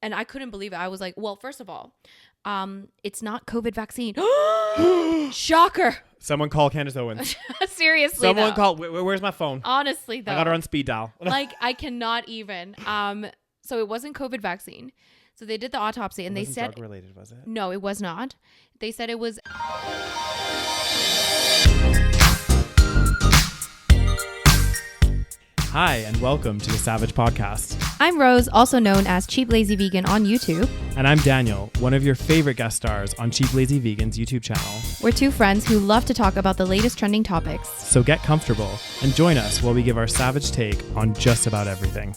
And I couldn't believe it. I was like, well, first of all, it's not COVID vaccine. Shocker. Someone call Candace Owens. Seriously, Someone call. Where's my phone? Honestly, though. I got her on speed dial. Like, I cannot even. So it wasn't COVID vaccine. So they did the autopsy and they said. Drug related, was it? No, it was not. They said it was. Hi, and welcome to the SaVeg podcast. I'm Rose, also known as Cheap Lazy Vegan on YouTube. And I'm Daniel, one of your favorite guest stars on Cheap Lazy Vegan's YouTube channel. We're two friends who love to talk about the latest trending topics. So get comfortable and join us while we give our SaVeg take on just about everything.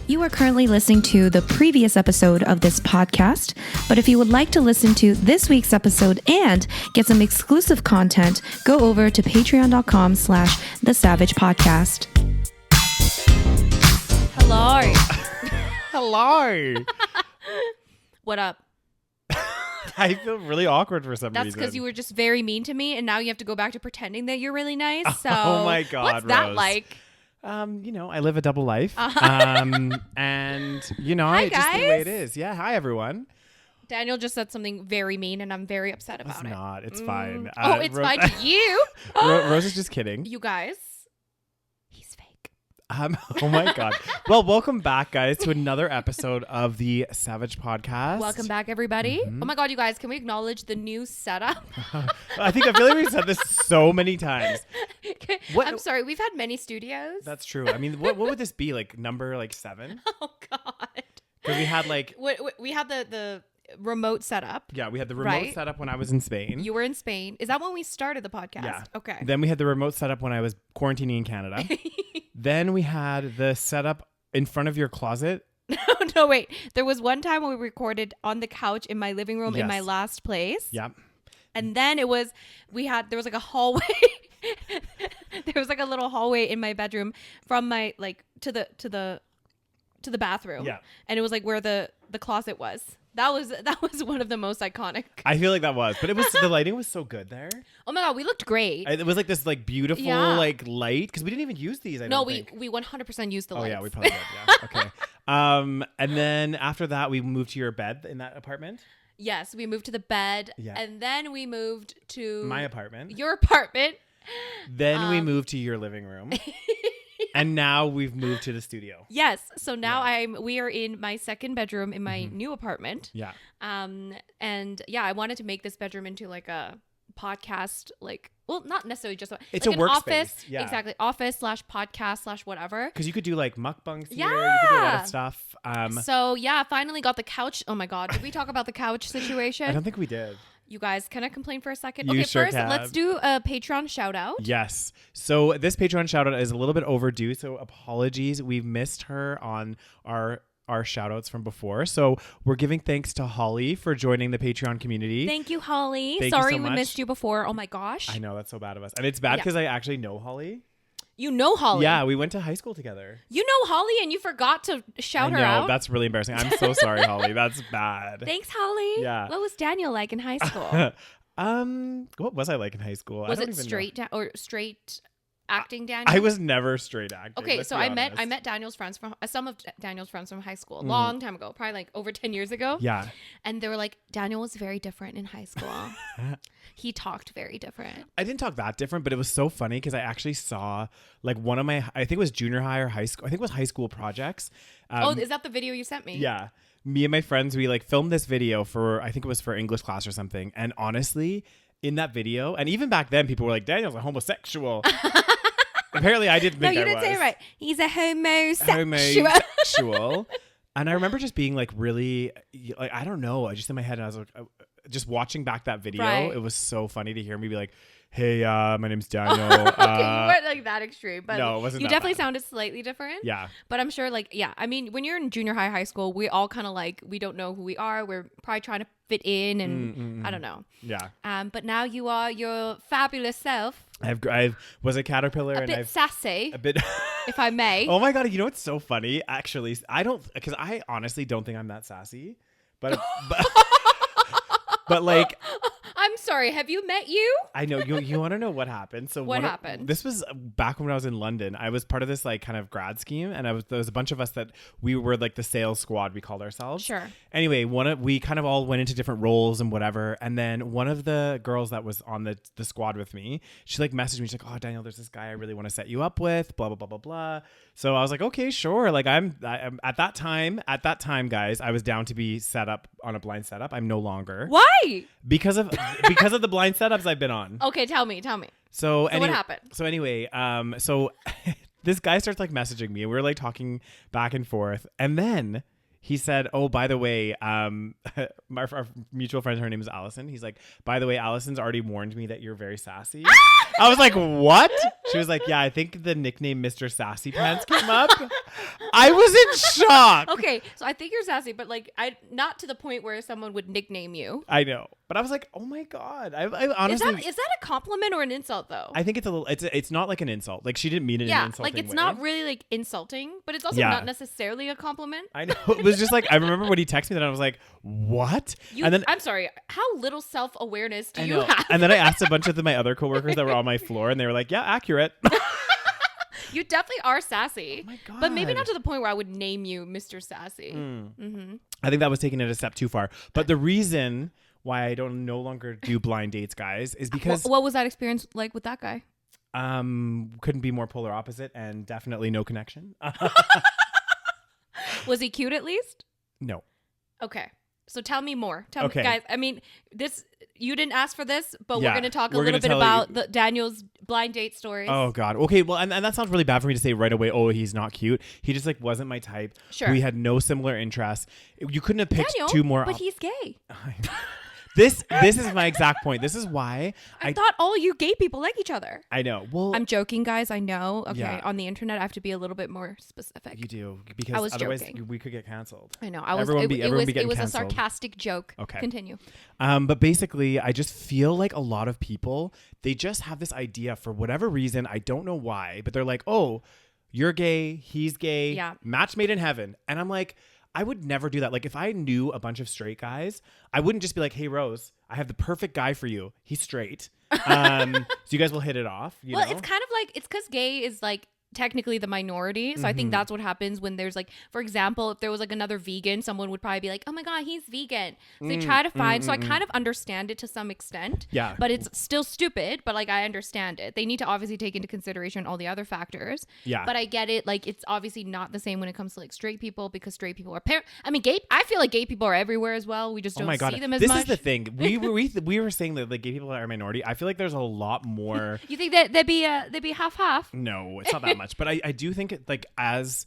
You are currently listening to the previous episode of this podcast, but if you would like to listen to this week's episode and get some exclusive content, go over to patreon.com/thesavagepodcast. Hello. Hello. What up? I feel really awkward for some That's reason. because you were just very mean to me, and now you have to go back to pretending that you're really nice. So Oh my God, what's that Rose. like? I live a double life. And it's just the way it is. Yeah. Hi, everyone. Daniel just said something very mean, and I'm very upset about It's it. not. It's fine. It's fine to you. Rose is just kidding. You guys, he's fake. Oh my God. Well, welcome back, guys, to another episode of the SaVeg podcast. Welcome back, everybody. Mm-hmm. Oh my God, you guys, can we acknowledge the new setup? I feel like we've said this so many times. What- I'm sorry, we've had many studios. That's true. I mean, what would this be? Like number 7? Oh God. Because we had We had the remote setup. yeah, we had the remote Right. setup when I was in Spain. You were in Spain. Is that when we started the podcast? Yeah. Okay. Then we had the remote setup when I was quarantining in Canada. Then we had the setup in front of your closet. No, wait. There was one time when we recorded on the couch in my living room in my Yes. last place. Yeah. And then there was like a hallway. There was like a little hallway in my bedroom from my to the bathroom. Yeah. And it was like where the closet was. That was one of the most iconic. I feel like that was, but the lighting was so good there. Oh my God, we looked great. It was like this beautiful light because we didn't even use these. We 100% used the lights. Oh yeah, we probably did. Yeah. Okay. And then after that, we moved to your bed in that apartment. Yes, we moved to the bed. Yeah. And then we moved to My apartment. your apartment. Then we moved to your living room. And now we've moved to the studio. Yes. So now we are in my second bedroom in my new apartment. Yeah. And yeah, I wanted to make this bedroom into like a podcast, not necessarily just It's like a an workspace. office. Yeah. Exactly. Office/podcast/ whatever. Because you could do like mukbangs here. Yeah. You could do a lot of stuff. So yeah, I finally got the couch. Oh my God. Did we talk about the couch situation? I don't think we did. You guys, can I complain for a second? You Okay, sure first, can. let's do a Patreon shout out. Yes. So this Patreon shout out is a little bit overdue. So apologies. We've missed her on our shout outs from before. So we're giving thanks to Holly for joining the Patreon community. Thank you, Holly. Thank you Sorry so we much. missed you before. Oh my gosh. I know, that's so bad of us. And it's bad because I actually know Holly. You know Holly. Yeah, we went to high school together. You know Holly and you forgot to shout her out. That's really embarrassing. I'm so sorry, Holly. That's bad. Thanks, Holly. Yeah. What was Daniel like in high school? What was I like in high school? Was I don't it even straight know. or straight acting, Daniel? I was never straight acting. Okay, let's so be I honest. met Daniel's friends from some of Daniel's friends from high school a long time ago, probably like over 10 years ago. Yeah. And they were like, Daniel was very different in high school. He talked very different. I didn't talk that different, but it was so funny because I actually saw like one of my, I think it was junior high or high school. I think it was high school projects. Is that the video you sent me? Yeah. Me and my friends, we filmed this video I think it was for English class or something. And honestly, in that video, and even back then, people were like, Daniel's a homosexual. Apparently, I didn't think No, you didn't say it right. He's a homosexual. And I remember just being really, I don't know. I just in my head, and I was like, just watching back that video, Right. it was so funny to hear me be like, hey, my name's Daniel. Okay, you weren't like that extreme, but No, it wasn't you that definitely bad. sounded slightly different. Yeah. But I'm sure I mean, when you're in junior high school, we all kind of we don't know who we are. We're probably trying to fit in and I don't know. Yeah. But now you are your fabulous self. I was a caterpillar A and bit sassy, a bit. if I may. Oh my God. You know what's so funny? Actually, because I honestly don't think I'm that sassy, but like, I'm I'm sorry. Have you met you? I know you want to know what happened. So What happened? This was back when I was in London. I was part of this like kind of grad scheme, and there was a bunch of us that we were like the sales squad, we called ourselves. Sure. Anyway, we kind of all went into different roles and whatever. And then one of the girls that was on the squad with me, she like messaged me. She's like, "Oh, Daniel, there's this guy I really want to set you up with." Blah blah blah blah blah. So I was like, "Okay, sure." Like I'm at that time, guys, I was down to be set up on a blind setup. I'm no longer. Why? Because of the blind setups I've been on. Okay, tell me. So what happened? So anyway, so this guy starts like messaging me, and we're like talking back and forth, and then he said, "Oh, by the way, our mutual friend, her name is Allison." He's like, "By the way, Allison's already warned me that you're very sassy." I was like, "What?" She was like, "Yeah, I think the nickname Mr. Sassy Pants came up." I was in shock. Okay, so I think you're sassy, but like, not to the point where someone would nickname you. I know, but I was like, "Oh my god!" I honestly Is that a compliment or an insult though? I think it's a little. It's not like an insult. Like she didn't mean it in an insulting like it's way. not really like insulting, but it's also not necessarily a compliment. I know. It was just like I remember when he texted me that I was like, "What?" And then I'm sorry. How little self-awareness do you know. have? And then I asked a bunch of my other coworkers that were on my floor, and they were like, "Yeah, accurate." You definitely are sassy. Oh my god! But maybe not to the point where I would name you Mr. Sassy. I think that was taking it a step too far. But the reason why I don't no longer do blind dates, guys, is because What was that experience like with that guy? couldn't be more polar opposite, and definitely no connection. Was he cute at least? No. Okay. So tell me more. Tell Okay. me, guys. I mean, you didn't ask for this, but Yeah, we're going to talk a we're little gonna bit tell about Daniel's blind date stories. Oh god. Okay. Well, and that sounds really bad for me to say right away. Oh, he's not cute. He just like wasn't my type. Sure. We had no similar interests. You couldn't have picked Daniel, two more. but he's gay. This is my exact point. This is why I thought all you gay people like each other. I know. Well, I'm joking, guys. I know. Okay. Yeah. On the internet, I have to be a little bit more specific. you do because I was otherwise joking. we could get canceled. I know. Everyone be it getting was a canceled. sarcastic joke. Okay. Continue. But basically, I just feel like a lot of people, they just have this idea for whatever reason. I don't know why, but they're like, "Oh, you're gay. He's gay. Yeah. Match made in heaven." And I'm like, I would never do that. Like if I knew a bunch of straight guys, I wouldn't just be like, "Hey, Rose, I have the perfect guy for you. He's straight. So you guys will hit it off." You know? It's kind of like, it's because gay is like technically the minority. So I think that's what happens when there's like, for example, if there was like another vegan, someone would probably be like, "Oh my God, he's vegan." So they try to find, so I kind of understand it to some extent. Yeah. But it's still stupid, but like I understand it. They need to obviously take into consideration all the other factors. Yeah. But I get it. Like it's obviously not the same when it comes to like straight people, because straight people are gay. I feel like gay people are everywhere as well. We just don't see them as this much. is the thing. We were saying that like gay people are a minority. I feel like there's a lot more. You think that they'd be half? No, it's not that much. But I do think it like as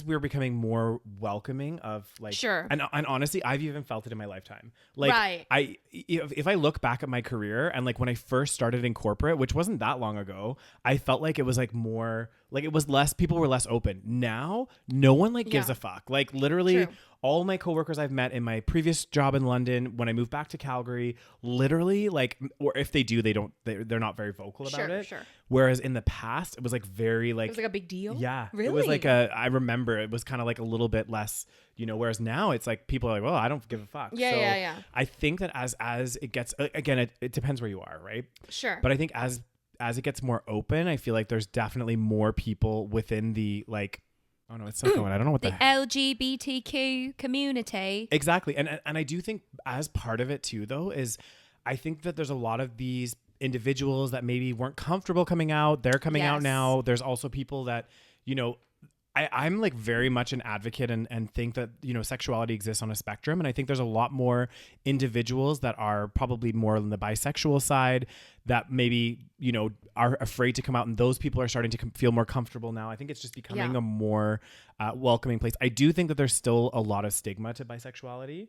we're becoming more welcoming of like Sure. and honestly I've even felt it in my lifetime. Like Right. if I look back at my career and like when I first started in corporate, which wasn't that long ago, I felt like it was like more like it was less, people were less open. Now no one like gives a fuck. Like literally True. all my coworkers I've met in my previous job in London, when I moved back to Calgary, literally like, or if they do, they're not very vocal about it. Sure. Whereas in the past, it was like very like, It was like a big deal. yeah, Really? it was like I remember it was kind of like a little bit less, you know, whereas now it's like people are like, well, I don't give a fuck. Yeah. I think that as it gets, again, it depends where you are, right? Sure. But I think as it gets more open, I feel like there's definitely more people within the like, oh no, it's still going. I don't know what the LGBTQ community. Exactly. And I do think as part of it too, though, is I think that there's a lot of these individuals that maybe weren't comfortable coming out. They're coming out now. There's also people that, you know, I'm like very much an advocate and think that, you know, sexuality exists on a spectrum. And I think there's a lot more individuals that are probably more on the bisexual side that maybe, you know, are afraid to come out. And those people are starting to feel more comfortable now. I think it's just becoming a more welcoming place. I do think that there's still a lot of stigma to bisexuality.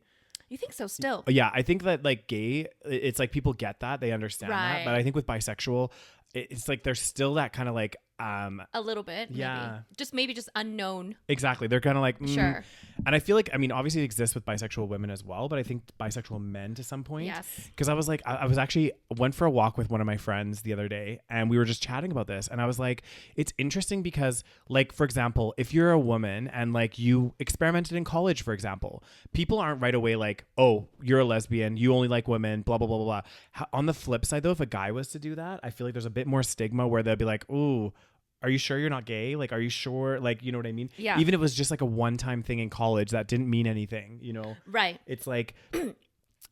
You think so still? Yeah, I think that like gay, it's like people get that, they understand that. But I think with bisexual, it's like there's still that kind of like a little bit. Yeah. Maybe just unknown. Exactly. They're kind of like Sure. And I feel like, I mean, obviously it exists with bisexual women as well, but I think bisexual men to some point. Yes. Because I was like, I was actually went for a walk with one of my friends the other day, and we were just chatting about this. And I was like, it's interesting because, like, for example, if you're a woman and like you experimented in college, for example, people aren't right away like, oh, you're a lesbian, you only like women, blah, blah, blah, blah, blah. On the flip side, though, if a guy was to do that, I feel like there's a bit more stigma where they'll be like, ooh, are you sure you're not gay? Like, are you sure? Like, you know what I mean? Yeah. Even if it was just like a one-time thing in college that didn't mean anything, you know? Right. It's like,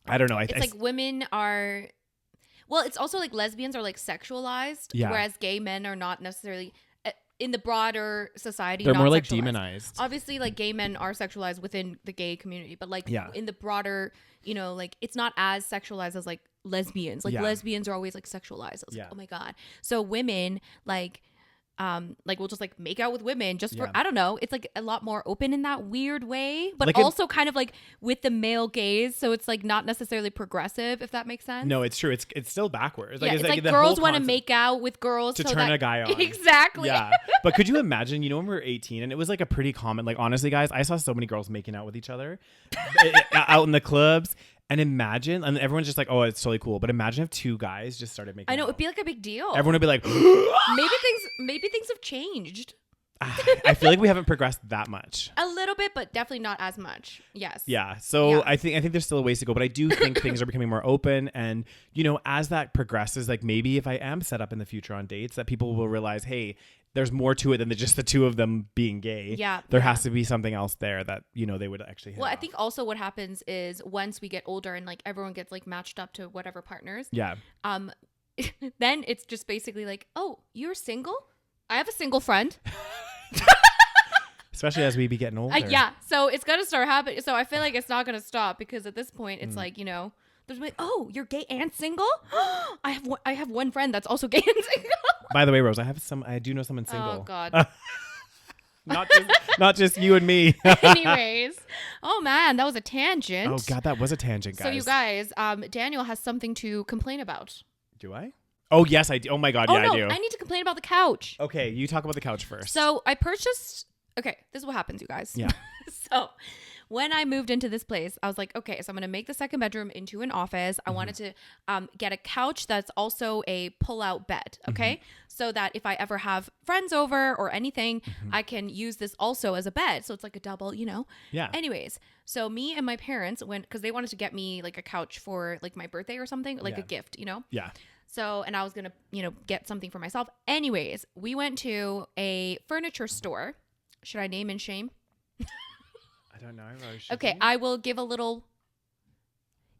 I don't know. It's like women are, well, it's also like lesbians are like sexualized, whereas gay men are not necessarily in the broader society. They're not more like sexualized. demonized. Obviously, like gay men are sexualized within the gay community, but like in the broader, you know, like it's not as sexualized as like lesbians. Like lesbians are always like sexualized. I was like, oh my God. So women like we'll just like make out with women just for I don't know, it's like a lot more open in that weird way, but like also kind of like with the male gaze, so it's like not necessarily progressive, if that makes sense. No, it's true. It's still backwards. Like, it's like girls want to make out with girls to turn a guy on. Exactly. Yeah. But could you imagine, you know, when we were 18 and it was like a pretty common, like honestly guys, I saw so many girls making out with each other out in the clubs. And imagine, and everyone's just like, oh, it's totally cool. But imagine if two guys just started making out. I know, it'd be like a big deal. Everyone would be like, maybe things have changed. I feel like we haven't progressed that much. A little bit, but definitely not as much. Yes. Yeah. So I think there's still a ways to go, but I do think things are becoming more open. And, you know, as that progresses, like maybe if I am set up in the future on dates, that people will realize, hey, there's more to it than just the two of them being gay. Yeah. There has to be something else there that, you know, they would actually hit off. I think also what happens is once we get older and like everyone gets like matched up to whatever partners. Yeah. Then it's just basically like, oh, you're single? I have a single friend. Especially as we be getting older. Yeah. So it's going to start happening. So I feel like it's not going to stop because at this point it's like, you know, there's like, oh, you're gay and single? I have one friend that's also gay and single. By the way, Rose, I do know someone single. Oh God. not just you and me. Anyways, oh man, that was a tangent. Oh God, that was a tangent, guys. So you guys, Daniel has something to complain about. Do I? Oh yes, I do. Oh my God, no, I do. I need to complain about the couch. Okay, you talk about the couch first. So I purchased. Okay, this is what happens, you guys. Yeah. So when I moved into this place, I was like, okay, so I'm going to make the second bedroom into an office. I wanted to get a couch that's also a pull-out bed, okay? So that if I ever have friends over or anything, I can use this also as a bed. So it's like a double, you know? Yeah. Anyways, so me and my parents went, because they wanted to get me like a couch for like my birthday or something, like a gift, you know? Yeah. So, and I was going to, you know, get something for myself. Anyways, we went to a furniture store. Should I name and shame? I don't know. Okay, I will give a little.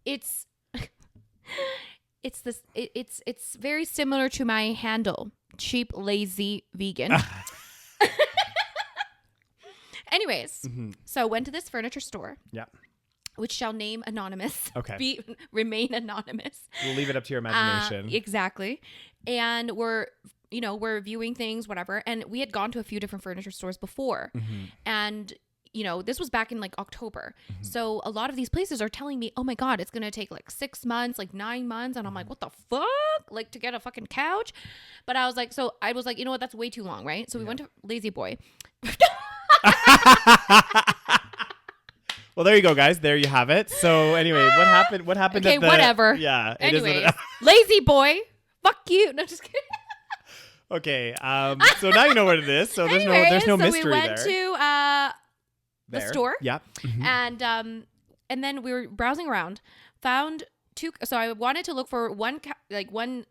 It's very similar to my handle, cheap, lazy, vegan. Anyways, so went to this furniture store. Yeah. Which shall name anonymous. Okay. Remain anonymous. We'll leave it up to your imagination. Exactly. And we're viewing things, whatever. And we had gone to a few different furniture stores before. And, you know, this was back in like October. So a lot of these places are telling me, oh my God, it's going to take like 6 months, like 9 months. And I'm like, what the fuck? Like to get a fucking couch? But I was like, you know what? That's way too long, right? So we went to Lazy Boy. Well, there you go, guys. There you have it. So anyway, what happened? What happened? Okay, whatever. Yeah. Anyways, Lazy Boy. Fuck you. No, just kidding. Okay. So now you know what it is. So there's no mystery there. So we went to the store. Yeah. And then we were browsing around, found two. So I wanted to look for one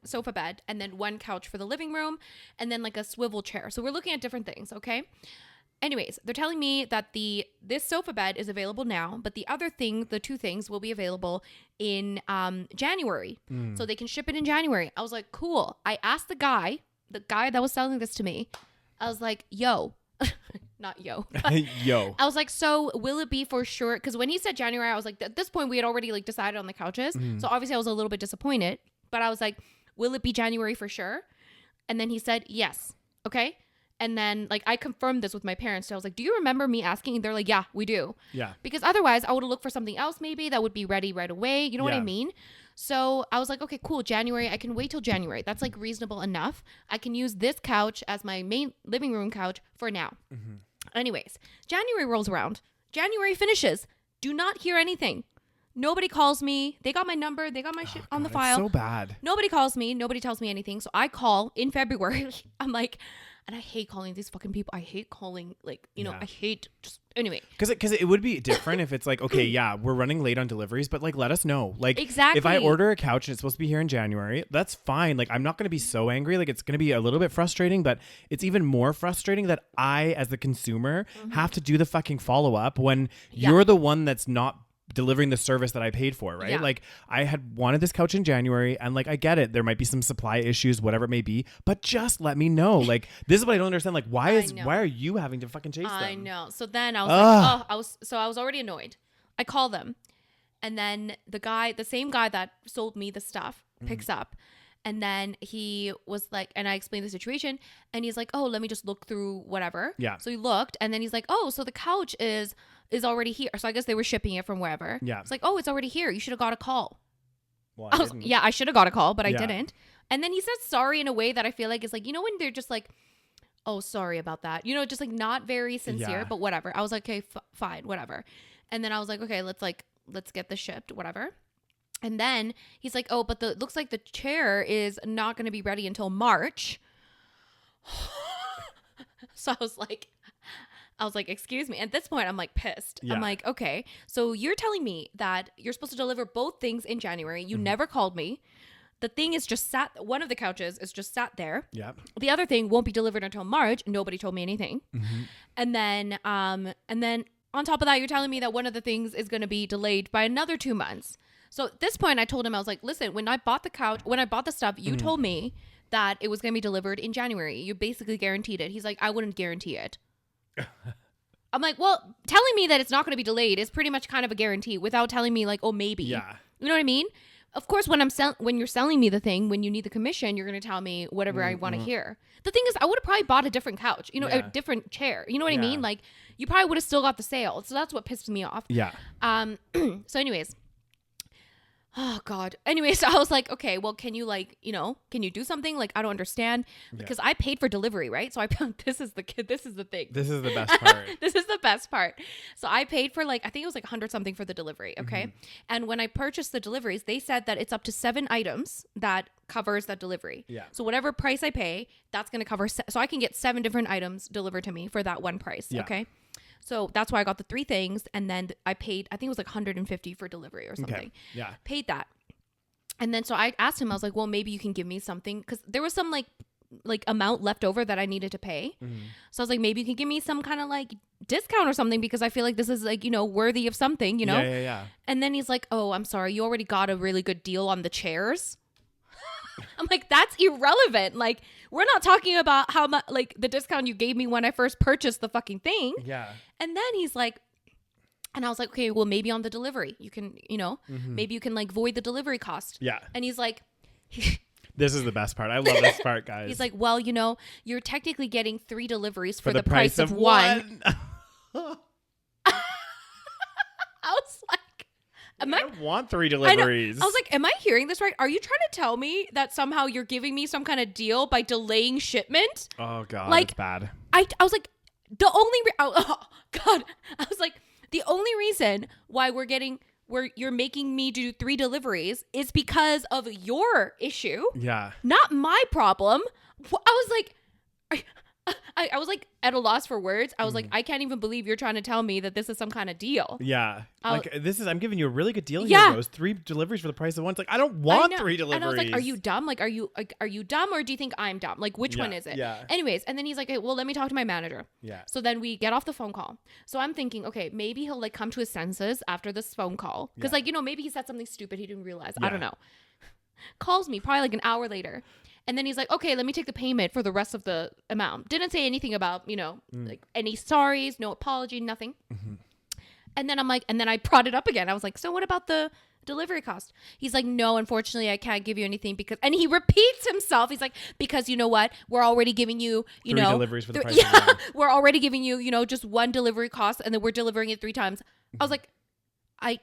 sofa bed and then one couch for the living room and then like a swivel chair. So we're looking at different things. Okay. Anyways, they're telling me that this sofa bed is available now, but the two things will be available in January. So they can ship it in January. I was like, cool. I asked the guy that was selling this to me, I was like, yo, not yo. Yo. I was like, so will it be for sure? Because when he said January, I was like, at this point we had already like decided on the couches. So obviously I was a little bit disappointed, but I was like, will it be January for sure? And then he said, yes. Okay. And then like I confirmed this with my parents. So I was like, do you remember me asking? And they're like, yeah, we do. Yeah. Because otherwise I would have looked for something else maybe that would be ready right away. You know what I mean? So I was like, okay, cool. January. I can wait till January. That's like reasonable enough. I can use this couch as my main living room couch for now. Anyways, January rolls around. January finishes. Do not hear anything. Nobody calls me. They got my number. They got my shit on the file. It's so bad. Nobody calls me. Nobody tells me anything. So I call in February. I'm like, and I hate calling these fucking people. I hate calling, like, you know, I hate just, anyway. Because it would be different if it's like, okay, yeah, we're running late on deliveries, but like, let us know. Like, exactly. If I order a couch and it's supposed to be here in January, that's fine. Like, I'm not going to be so angry. Like, it's going to be a little bit frustrating, but it's even more frustrating that I, as the consumer, have to do the fucking follow up when you're the one that's not delivering the service that I paid for, right? Like, I had wanted this couch in January, and like, I get it, there might be some supply issues, whatever it may be, but just let me know. Like, this is what I don't understand. Like, why are you having to fucking chase them? I know. So then I was like, I was already annoyed. I call them, and then the same guy that sold me the stuff picks up. And then he was like, and I explained the situation, and he's like, oh, let me just look through whatever. Yeah. So he looked, and then he's like, oh, so the couch is already here. So I guess they were shipping it from wherever. Yeah. It's like, oh, it's already here. You should have got a call. Well, I should have got a call, but I didn't. And then he said sorry in a way that I feel like is like, you know, when they're just like, oh, sorry about that. You know, just like not very sincere, but whatever. I was like, okay, fine, whatever. And then I was like, okay, let's get this shipped, whatever. And then he's like, oh, but looks like the chair is not going to be ready until March. So I was like, excuse me. At this point, I'm like pissed. Yeah. I'm like, okay, so you're telling me that you're supposed to deliver both things in January. You never called me. The thing is just one of the couches is just sat there. Yeah. The other thing won't be delivered until March. Nobody told me anything. And then on top of that, you're telling me that one of the things is going to be delayed by another 2 months. So at this point, I told him, I was like, listen, when I bought the stuff, you told me that it was going to be delivered in January. You basically guaranteed it. He's like, I wouldn't guarantee it. I'm like, well, telling me that it's not going to be delayed is pretty much kind of a guarantee without telling me like, oh, maybe. Yeah. You know what I mean? Of course, when you're selling me the thing, when you need the commission, you're going to tell me whatever I want to hear. The thing is, I would have probably bought a different couch, you know, a different chair. You know what I mean? Like, you probably would have still got the sale. So that's what pissed me off. Yeah. So anyways. Oh God. Anyway, so I was like, okay, well, can you can you do something? Like, I don't understand because I paid for delivery, right? So this is the thing. This is the best part. This is the best part. So I paid for I think it was like 100 something for the delivery. Okay. And when I purchased the deliveries, they said that it's up to 7 items that covers that delivery. Yeah. So whatever price I pay, that's going to cover. So I can get 7 different items delivered to me for that one price. Yeah. Okay. So that's why I got the 3 things. And then I paid, I think it was like 150 for delivery or something. Okay. Yeah. Paid that. And then so I asked him, I was like, well, maybe you can give me something. Because there was some like amount left over that I needed to pay. So I was like, maybe you can give me some kind of like discount or something because I feel like this is like, you know, worthy of something, you know? Yeah. And then he's like, oh, I'm sorry. You already got a really good deal on the chairs. I'm like, that's irrelevant. Like, we're not talking about how much, like, the discount you gave me when I first purchased the fucking thing. Yeah. And then he's like, and I was like, okay, well, maybe on the delivery, you can, you know, maybe you can like void the delivery cost. Yeah. And he's like, this is the best part. I love this part, guys. He's like, well, you know, you're technically getting 3 deliveries for the price of one. I was like, I don't want 3 deliveries. I was like, am I hearing this right? Are you trying to tell me that somehow you're giving me some kind of deal by delaying shipment? Oh God, like, that's bad. I was like, the only reason why you're making me do 3 deliveries is because of your issue. Yeah. Not my problem. I was like, I was like at a loss for words. I was like, I can't even believe you're trying to tell me that this is some kind of deal. Yeah. I'm giving you a really good deal here, Rose. 3 deliveries for the price of one. It's like, I don't want 3 deliveries. And I was like, are you dumb? Like, are you dumb or do you think I'm dumb? Like, which one is it? Yeah. Anyways, and then he's like, hey, well, let me talk to my manager. Yeah. So then we get off the phone call. So I'm thinking, okay, maybe he'll like come to his senses after this phone call. Because like, you know, maybe he said something stupid he didn't realize. Yeah. I don't know. Calls me probably like an hour later. And then he's like, okay, let me take the payment for the rest of the amount. Didn't say anything about, you know, like any sorries, no apology, nothing. And then I'm like, and then I brought it up again. I was like, so what about the delivery cost? He's like, no, unfortunately, I can't give you anything because, and he repeats himself. He's like, because you know what? We're already giving you, 3 deliveries for the price of one. We're already giving you, you know, just 1 delivery cost and then we're delivering it 3 times. I was like, I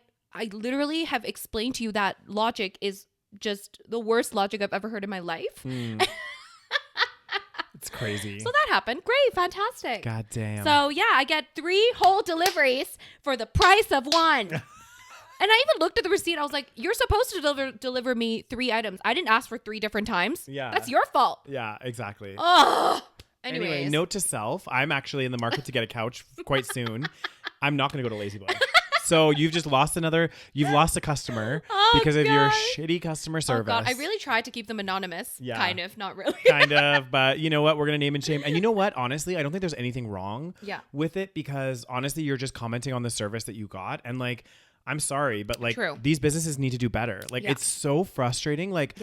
literally have explained to you that logic is just the worst logic I've ever heard in my life. It's crazy. So that happened. Great. Fantastic. God damn. So yeah, I get 3 whole deliveries for the price of 1. And I even looked at the receipt. I was like, you're supposed to deliver me 3 items. I didn't ask for 3 different times. Yeah. That's your fault. Yeah, exactly. Ugh. Anyway, Anyways. note to self, I'm actually in the market to get a couch quite soon. I'm not going to go to Lazy Boy. So you've lost a customer because of your shitty customer service. Oh God, I really tried to keep them anonymous. Yeah. Kind of, not really. Kind of, but you know what? We're going to name and shame. And you know what? Honestly, I don't think there's anything wrong with it because honestly, you're just commenting on the service that you got. And like, I'm sorry, but like these businesses need to do better. Like it's so frustrating. Like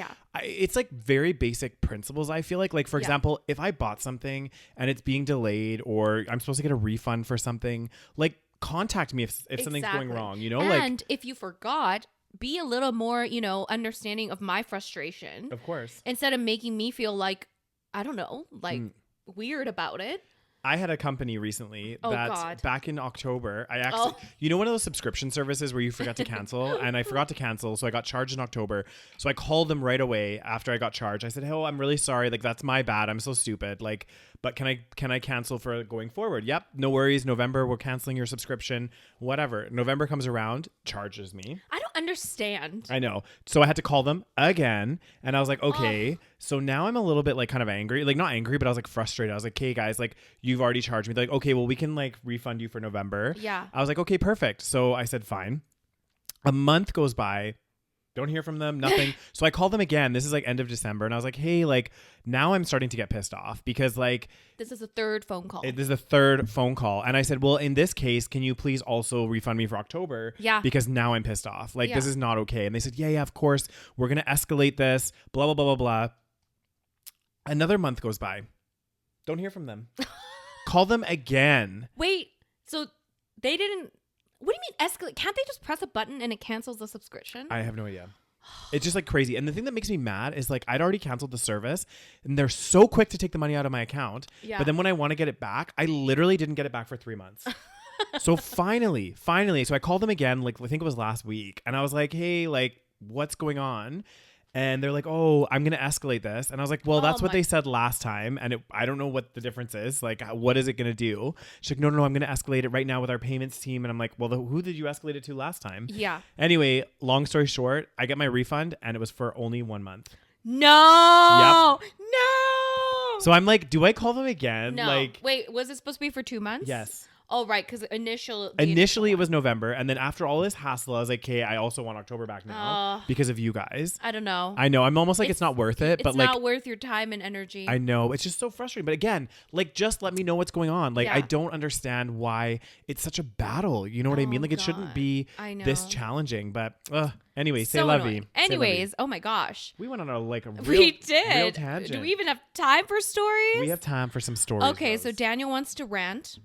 it's like very basic principles. I feel like for example, if I bought something and it's being delayed or I'm supposed to get a refund for something, like contact me if something's going wrong, you know? And if you forgot, be a little more, understanding of my frustration. Of course. Instead of making me feel like, I don't know, like weird about it. I had a company recently back in October, I actually, one of those subscription services where you forgot to cancel and I forgot to cancel. So I got charged in October. So I called them right away after I got charged. I said, "Oh, I'm really sorry. Like that's my bad. I'm so stupid. Like, but can I cancel for going forward?" "Yep. No worries. November, we're canceling your subscription." Whatever. November comes around, charges me. I don't understand. I know. So I had to call them again. And I was like, okay. So now I'm a little bit like kind of angry, like not angry, but I was like frustrated. I was like, "Hey guys, like you've already charged me." They're like, "Okay, well we can like refund you for November." Yeah. I was like, "Okay, perfect." So I said, fine. A month goes by. Don't hear from them, nothing. So I called them again. This is like end of December. And I was like, "Hey, like now I'm starting to get pissed off because like this is the 3rd phone call. This is the 3rd phone call." And I said, "Well, in this case, can you please also refund me for October?" Yeah. Because now I'm pissed off. Like this is not okay. And they said, yeah, of course. We're going to escalate this, blah, blah, blah, blah, blah. Another month goes by. Don't hear from them. Call them again. Wait, so they didn't... What do you mean escalate? Can't they just press a button and it cancels the subscription? I have no idea. It's just like crazy. And the thing that makes me mad is like I'd already canceled the service and they're so quick to take the money out of my account. Yeah. But then when I want to get it back, I literally didn't get it back for 3 months. So finally, so I called them again, like I think it was last week. And I was like, "Hey, like what's going on?" And they're like, "Oh, I'm going to escalate this." And I was like, "Well, that's what they said last time. And I don't know what the difference is. Like, what is it going to do?" She's like, no, I'm going to escalate it right now with our payments team. And I'm like, "Well, who did you escalate it to last time?" Yeah. Anyway, long story short, I get my refund and it was for only 1 month. No. Yep. No. So I'm like, do I call them again? No. Like, wait, was it supposed to be for 2 months? yes. Oh, right, because initially it was November, and then after all this hassle, I was like, "Okay, I also want October back now because of you guys." I don't know. I know. I'm almost like it's not worth it, but like it's not worth your time and energy. I know. It's just so frustrating. But again, like just let me know what's going on. Like I don't understand why it's such a battle. You know what I mean? Like it shouldn't be this challenging. But anyway, say la vie. Anyways, oh my gosh, we went on a real tangent. Do we even have time for stories? We have time for some stories. Okay, so Daniel wants to rant.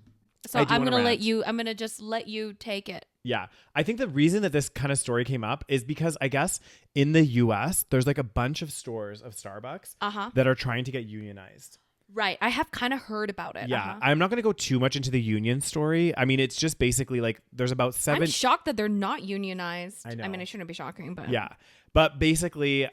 So I'm gonna just let you take it. Yeah. I think the reason that this kind of story came up is because I guess in the US, there's like a bunch of stores of Starbucks that are trying to get unionized. Right. I have kind of heard about it. Yeah. I'm not going to go too much into the union story. I mean, it's just basically like there's about 7. I'm shocked that they're not unionized. I know. I mean, it shouldn't be shocking, but. Yeah. But basically,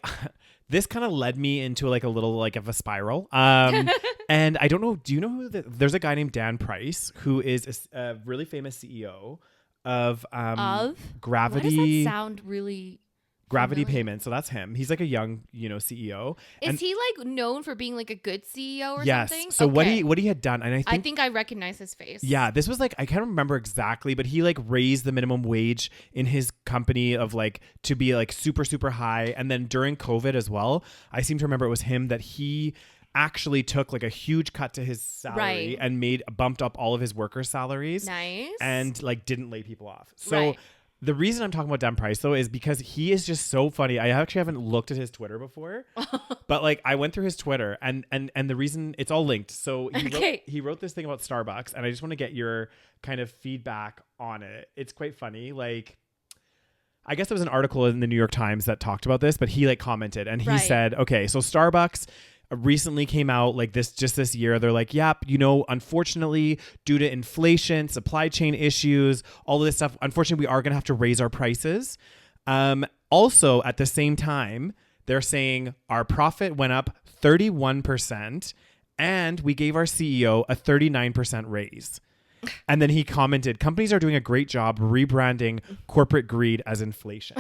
this kind of led me into like a little like of a spiral. And I don't know. Do you know who there's a guy named Dan Price who is a really famous CEO of Gravity. Why does that sound really Gravity Payments. So that's him. He's like a young, CEO. Is he like known for being like a good CEO or yes. something? So what he had done, and I think I recognize his face. Yeah, this was like I can't remember exactly, but he like raised the minimum wage in his company of like to be like super, super high. And then during COVID as well, I seem to remember it was him that he actually took like a huge cut to his salary and bumped up all of his workers' salaries. Nice. And like didn't lay people off. So the reason I'm talking about Dan Price though is because he is just so funny. I actually haven't looked at his Twitter before, but like I went through his Twitter and the reason it's all linked. So he wrote this thing about Starbucks, and I just want to get your kind of feedback on it. It's quite funny. Like, I guess there was an article in the New York Times that talked about this, but he like commented and he said, okay, so Starbucks recently came out like this year. They're like, yep, unfortunately, due to inflation, supply chain issues, all of this stuff, unfortunately, we are going to have to raise our prices. Also, at the same time, they're saying our profit went up 31%. And we gave our CEO a 39% raise. And then he commented, companies are doing a great job rebranding corporate greed as inflation.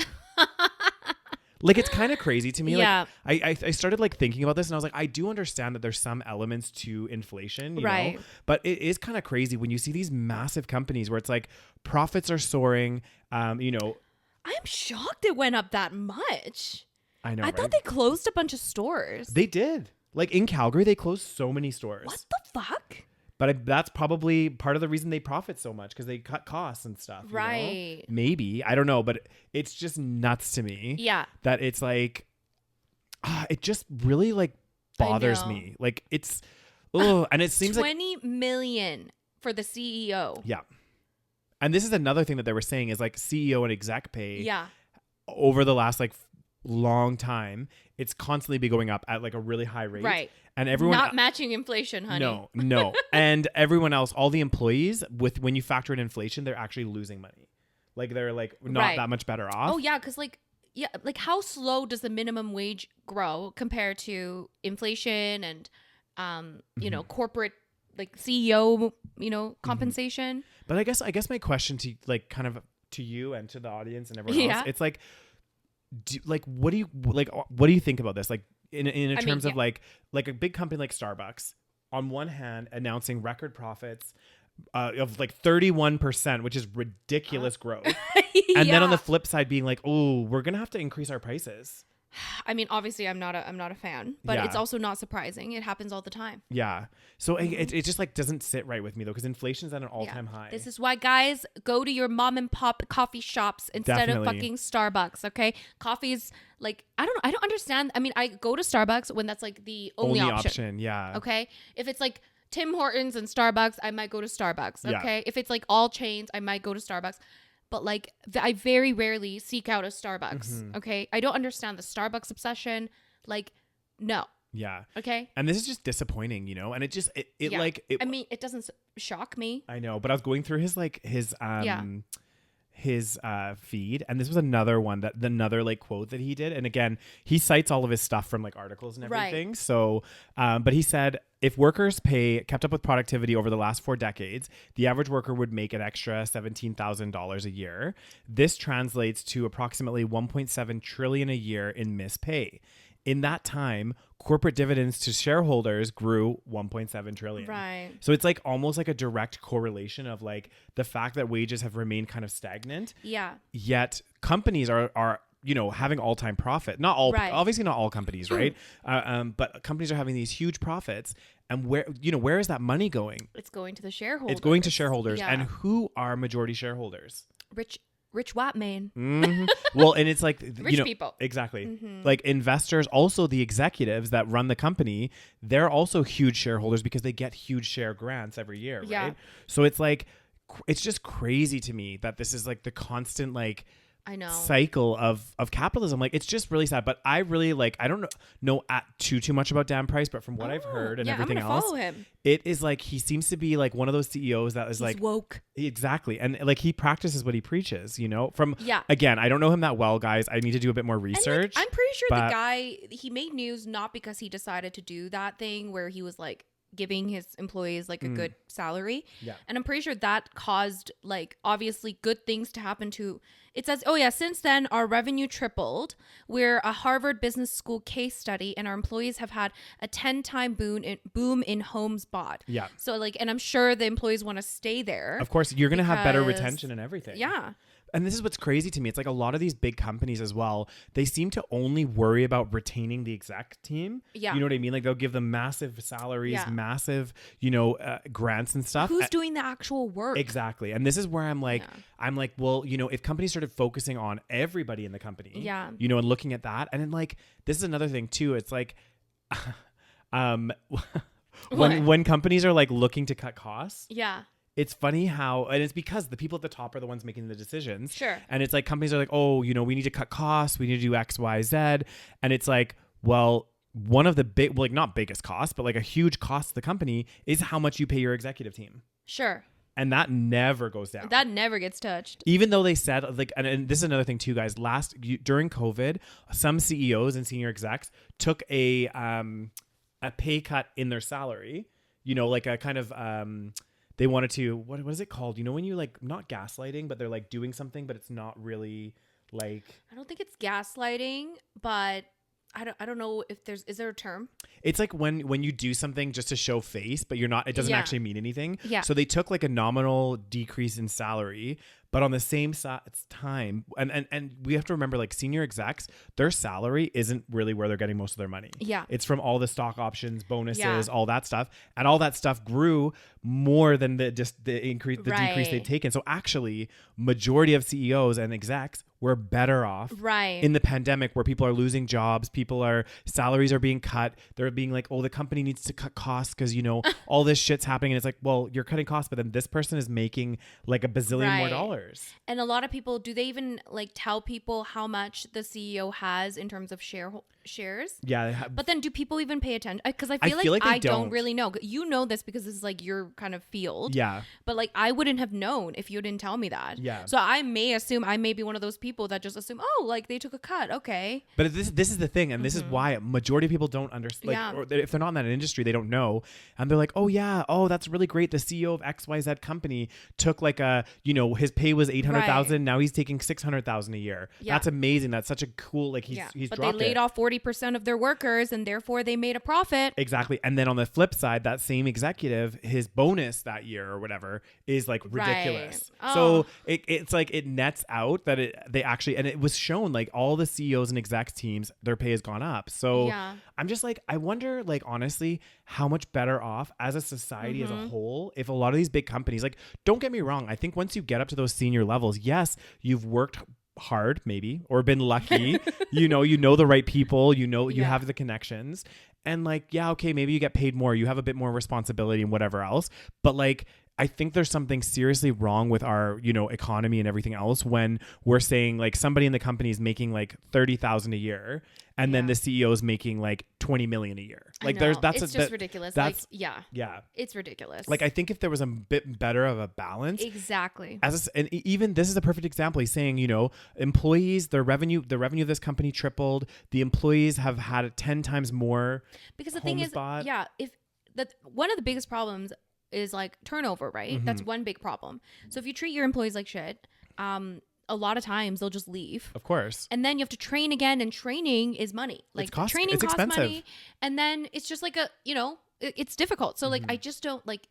Like, it's kind of crazy to me. Yeah. Like, I started like thinking about this, and I was like, I do understand that there's some elements to inflation, you Right. know, but it is kind of crazy when you see these massive companies where it's like profits are soaring. You know, I'm shocked it went up that much. I know. I right? thought they closed a bunch of stores. They did. Like in Calgary, they closed so many stores. What the fuck? But that's probably part of the reason they profit so much, because they cut costs and stuff. You know? Right. Maybe. I don't know. But it's just nuts to me. Yeah. That it's like, it just really like bothers know. me. Like it's, oh, and it seems like 20 million for the CEO. yeah. And this is another thing that they were saying is like CEO and exec pay Yeah. over the last like long time, it's constantly be going up at like a really high rate. Right. And everyone Not matching inflation, honey. No. And everyone else, all the employees, when you factor in inflation, they're actually losing money. Like they're like not Right. that much better off. Oh yeah, because like how slow does the minimum wage grow compared to inflation and you know, corporate like CEO, you know, compensation? But I guess my question to like kind of to you and to the audience and everyone else, it's like, what do you think about this? Like in terms of like a big company like Starbucks, on one hand announcing record profits of like 31%, which is ridiculous growth. And then on the flip side being like, oh, we're going to have to increase our prices. I mean, obviously I'm not a fan, but Yeah. it's also not surprising. It happens all the time. Yeah. So it just like doesn't sit right with me though, because inflation's at an all-time high. This is why, guys, go to your mom and pop coffee shops instead Definitely. of fucking Starbucks. Okay, coffee's like I don't understand. I mean, I go to Starbucks when that's like the only option. Yeah. Okay, if it's like Tim Hortons and Starbucks, I might go to Starbucks. Okay, Yeah. if it's like all chains, I might go to Starbucks. But like I very rarely seek out a Starbucks. Okay, I don't understand the Starbucks obsession. Like, no. Yeah. Okay. And this is just disappointing, you know? And it just, I mean, it doesn't shock me. I know, but I was going through his feed, and this was another one another like quote that he did. And again, he cites all of his stuff from like articles and everything. Right. So, but he said, if workers' pay kept up with productivity over the last 4 decades, the average worker would make an extra $17,000 a year. This translates to approximately $1.7 trillion a year in missed pay. In that time, corporate dividends to shareholders grew $1.7 trillion. Right. So it's like almost like a direct correlation of like the fact that wages have remained kind of stagnant. Yeah. Yet companies are you know, having all-time profit. Not all, obviously not all companies, right? But companies are having these huge profits. And where is that money going? It's going to the shareholders. It's going to shareholders. Yeah. And who are majority shareholders? Rich white man. Mm-hmm. Well, and it's like, Rich people. Exactly. Mm-hmm. Like investors, also the executives that run the company, they're also huge shareholders because they get huge share grants every year, Yeah. right? So it's like, it's just crazy to me that this is like the constant like I know. cycle of capitalism. Like it's just really sad. But I really like, I don't know too much about Dan Price, but from what I've heard and everything I'm gonna else, follow him. it is like he seems to be like one of those CEOs that is He's like woke. Exactly. And like he practices what he preaches, you know, Yeah. Again, I don't know him that well, guys. I need to do a bit more research. And, like, I'm pretty sure but- the guy, he made news not because he decided to do that thing where he was like giving his employees like a good salary. Yeah. And I'm pretty sure that caused like obviously good things to happen to. It says, oh yeah, since then our revenue tripled. We're a Harvard Business School case study and our employees have had a 10-time boom in homes bought. Yeah. So like, and I'm sure the employees want to stay there. Of course, you're going to have better because- retention and everything. Yeah. And this is what's crazy to me. It's like a lot of these big companies as well, they seem to only worry about retaining the exec team. Yeah. You know what I mean? Like they'll give them massive salaries, Yeah. massive, grants and stuff. Who's doing the actual work? Exactly. And this is where I'm like, well, if companies started focusing on everybody in the company, Yeah. and looking at that, and then like, this is another thing too. It's like, when companies are like looking to cut costs, Yeah. it's funny how, and it's because the people at the top are the ones making the decisions. Sure. And it's like companies are like, oh, we need to cut costs. We need to do X, Y, Z. And it's like, well, one of the big, well, like not biggest costs, but like a huge cost to the company is how much you pay your executive team. Sure. And that never goes down. That never gets touched. Even though they said like, and this is another thing too, guys, during COVID, some CEOs and senior execs took a a pay cut in their salary, you know, like a kind of they wanted to what is it called? You know, when you like not gaslighting, but they're like doing something, but it's not really like. I don't think it's gaslighting, but I don't know if is there a term? It's like when you do something just to show face, but you're not. It doesn't actually mean anything. Yeah. So they took like a nominal decrease in salary, but on the same time, and we have to remember, like senior execs, their salary isn't really where they're getting most of their money. Yeah. It's from all the stock options, bonuses, all that stuff, and all that stuff grew more than the increase, the decrease they'd taken. So actually, majority of CEOs and execs were better off in the pandemic, where people are losing jobs, salaries are being cut. They're being like, oh, the company needs to cut costs because, you know, all this shit's happening. And it's like, well, you're cutting costs, but then this person is making like a bazillion more dollars. And a lot of people, do they even like tell people how much the CEO has in terms of shares? Yeah. But then do people even pay attention? Because I feel like I don't really know. You know this because this is like your kind of field. Yeah. But like I wouldn't have known if you didn't tell me that. Yeah. So I may be one of those people that just assume, oh, like they took a cut. Okay. But this is the thing, and this is why a majority of people don't understand. Like, or if they're not in that industry, they don't know, and they're like, oh yeah, oh that's really great. The CEO of XYZ company took like a, you know, his pay was 800,000. Now he's taking 600,000 a year. Yeah. That's amazing. That's such a cool he's but dropped they laid off 40% of their workers, and therefore they made a profit. Exactly. And then on the flip side, that same executive, his bonus that year or whatever is like ridiculous. Oh. So it's like it nets out that they actually, and it was shown like all the CEOs and execs teams, their pay has gone up. So I'm just like, I wonder, like, honestly, how much better off as a society as a whole, if a lot of these big companies, like, don't get me wrong, I think once you get up to those senior levels, yes, you've worked hard maybe, or been lucky, you know the right people, you have the connections, and like, yeah, okay, maybe you get paid more, you have a bit more responsibility and whatever else, but like, I think there's something seriously wrong with our, you know, economy and everything else when we're saying like somebody in the company is making like 30,000 a year, and then the CEO is making like 20 million a year. Like it's just ridiculous. That's, like, it's ridiculous. Like I think if there was a bit better of a balance, exactly. And even this is a perfect example. He's saying, you know, employees, the revenue of this company tripled. The employees have had 10 times more. Because the thing is, if that one of the biggest problems is like turnover, right? That's one big problem. So if you treat your employees like shit, a lot of times they'll just leave. Of course. And then you have to train again, and training is money. Like training costs money. And then it's just like it's difficult. So like I just don't like,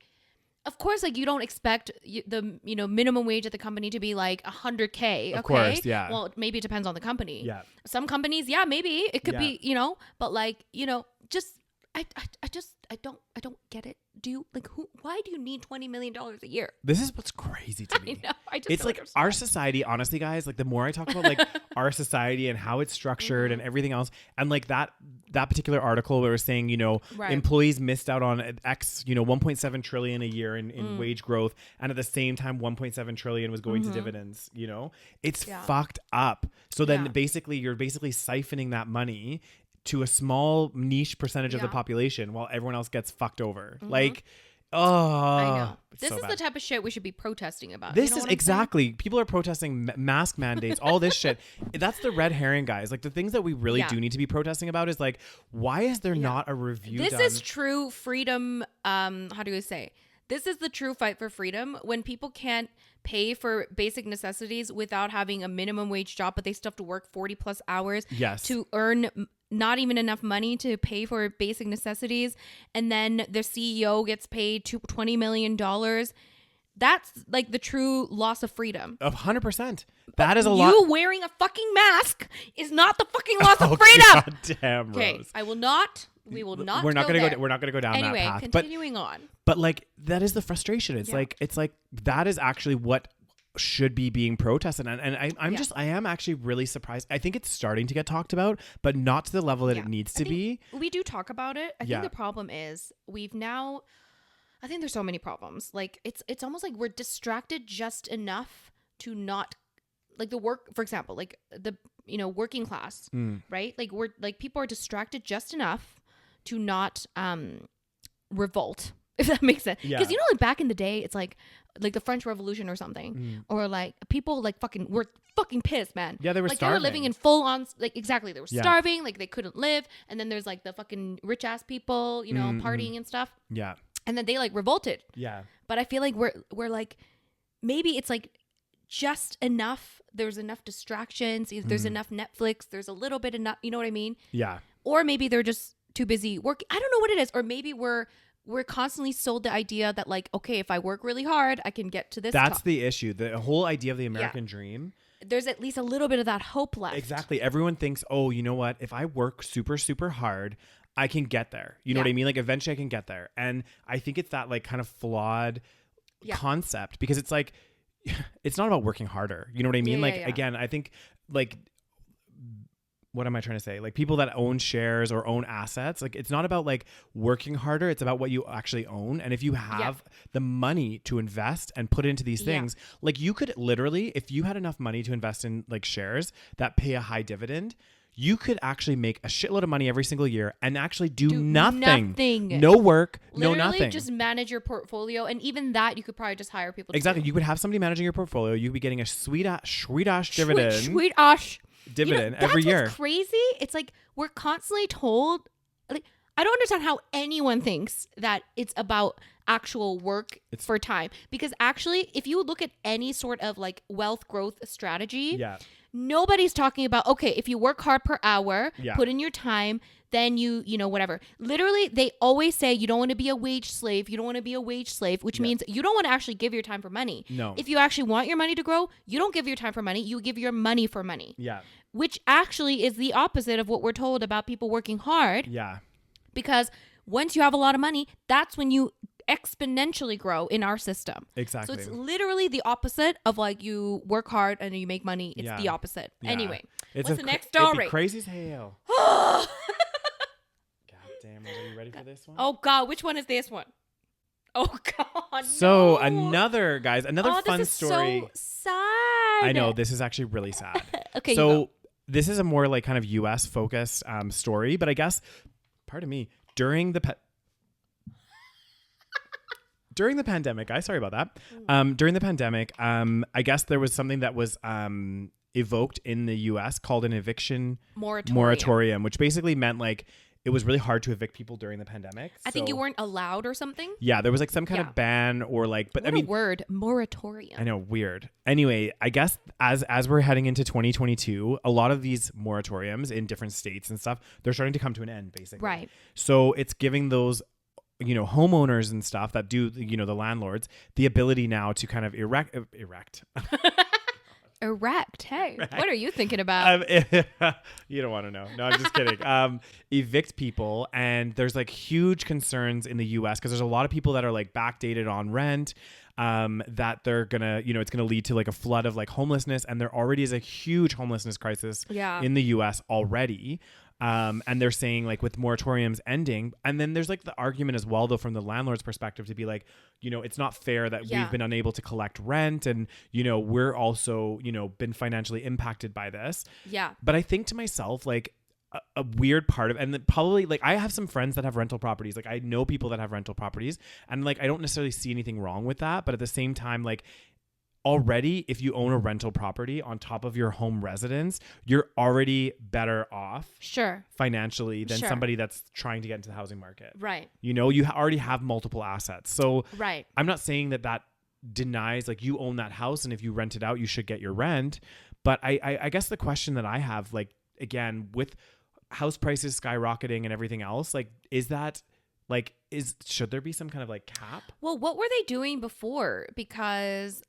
of course, like you don't expect the, you know, minimum wage at the company to be like 100K. Of course, yeah. Well, maybe it depends on the company. Yeah. Some companies, maybe it could be, you know, but like, you know, just I don't get it. Why do you need $20 million a year? This is what's crazy to me. I know. It's like our society, honestly, guys, like the more I talk about like our society and how it's structured and everything else, and like that particular article where it was saying, you know, employees missed out on X, you know, 1.7 trillion a year in wage growth, and at the same time 1.7 trillion was going to dividends, you know, it's fucked up. So then basically you're siphoning that money to a small niche percentage of the population while everyone else gets fucked over. Like, I know. This is the type of shit we should be protesting about. This is exactly. People are protesting mask mandates, all this shit. That's the red herring, guys. Like the things that we really do need to be protesting about is like, why is there not a review This done? is true freedom. How do I say? This is the true fight for freedom, when people can't pay for basic necessities without having a minimum wage job, but they still have to work 40 plus hours to earn not even enough money to pay for basic necessities. And then the CEO gets paid $20 million. That's like the true loss of freedom. 100%. That is a lot. You wearing a fucking mask is not the fucking loss of freedom. God damn, Rose. Okay, we will not. We're not going to go. We're not going to go down anyway, that path. Continuing on. But like that is the frustration. It's like that is actually what should be being protested, and I am actually really surprised. I think it's starting to get talked about, but not to the level that it needs to be. We do talk about it. I think the problem is I think there's so many problems. Like it's almost like we're distracted just enough to not, like the work, for example, like the, you know, working class, right? Like we're like, people are distracted just enough to not revolt if that makes sense. Yeah. Because like back in the day, it's like the French Revolution or something, or like people like were fucking pissed, man. Yeah, they were like starving. they were living in full on exactly. They were Yeah. starving, like they couldn't live. And then there's like the fucking rich ass people, partying and stuff. Yeah. And then they like revolted. Yeah. But I feel like we're like, maybe it's like just enough. There's enough distractions. There's enough Netflix. There's a little bit enough. You know what I mean? Yeah. Or maybe they're just too busy working. I don't know what it is. Or maybe we're constantly sold the idea that like, okay, if I work really hard, I can get to this. That's top. the issue. The whole idea of the American dream. There's at least a little bit of that hope left. Exactly. Everyone thinks, oh, you know what? If I work super, super hard, I can get there. You know what I mean? Like eventually I can get there. And I think it's that like kind of flawed concept, because it's like, it's not about working harder. You know what I mean? Again, I think like, what am I trying to say? Like people that own shares or own assets, like it's not about like working harder. It's about what you actually own. And if you have the money to invest and put into these things, like you could literally, if you had enough money to invest in like shares that pay a high dividend, you could actually make a shitload of money every single year and actually do nothing. No work, literally no nothing. Just manage your portfolio. And even that, you could probably just hire people to Exactly. do. You could have somebody managing your portfolio. You could be getting a sweet-ass dividend. Sweet-ash. Dividend every year. That's crazy. It's like we're constantly told, like, I don't understand how anyone thinks that it's about actual work for time. Because actually, if you look at any sort of like wealth growth strategy, nobody's talking about, okay, if you work hard per hour, put in your time, then you whatever. Literally, they always say you don't want to be a wage slave. You don't want to be a wage slave, which means you don't want to actually give your time for money. No. If you actually want your money to grow, you don't give your time for money. You give your money for money. Yeah. Which actually is the opposite of what we're told about people working hard. Yeah. Because once you have a lot of money, that's when you exponentially grow in our system. Exactly. So it's literally the opposet of like you work hard and you make money. It's the opposite. Yeah. Anyway, it's what's the next story? It'd be crazy as hell. God damn, are you ready for this one? Oh God, which one is this one? Oh God. So no. another fun story. So sad. I know, this is actually really sad. Okay. So this is a more like kind of US focused story, but I guess, pardon me, during the pandemic, sorry about that. During the pandemic, I guess there was something that was evoked in the US called an eviction moratorium, which basically meant like it was really hard to evict people during the pandemic. I think you weren't allowed or something. Yeah, there was like some kind of ban or like, but what a word, moratorium. I know, weird. Anyway, I guess as we're heading into 2022, a lot of these moratoriums in different states and stuff, they're starting to come to an end, basically. Right. So it's giving those homeowners and stuff that do, the landlords, the ability now to kind of erect. Erect. Hey, what are you thinking about? You don't want to know. No, I'm just kidding. Evict people. And there's like huge concerns in the US because there's a lot of people that are like backdated on rent, that they're gonna, it's gonna lead to like a flood of like homelessness. And there already is a huge homelessness crisis in the US already. And they're saying like with moratoriums ending, and then there's like the argument as well though from the landlord's perspective to be like, it's not fair that we've been unable to collect rent, and we're also been financially impacted by this. Yeah. But I think to myself like a weird part of, and probably like I have some friends that have rental properties, like I know people that have rental properties, and like I don't necessarily see anything wrong with that, but at the same time like, already, if you own a rental property on top of your home residence, you're already better off financially than somebody that's trying to get into the housing market. Right. You already have multiple assets. So I'm not saying that denies like you own that house, and if you rent it out, you should get your rent. But I guess the question that I have, like, again, with house prices skyrocketing and everything else, like, is that like, should there be some kind of like cap? Well, what were they doing before? Because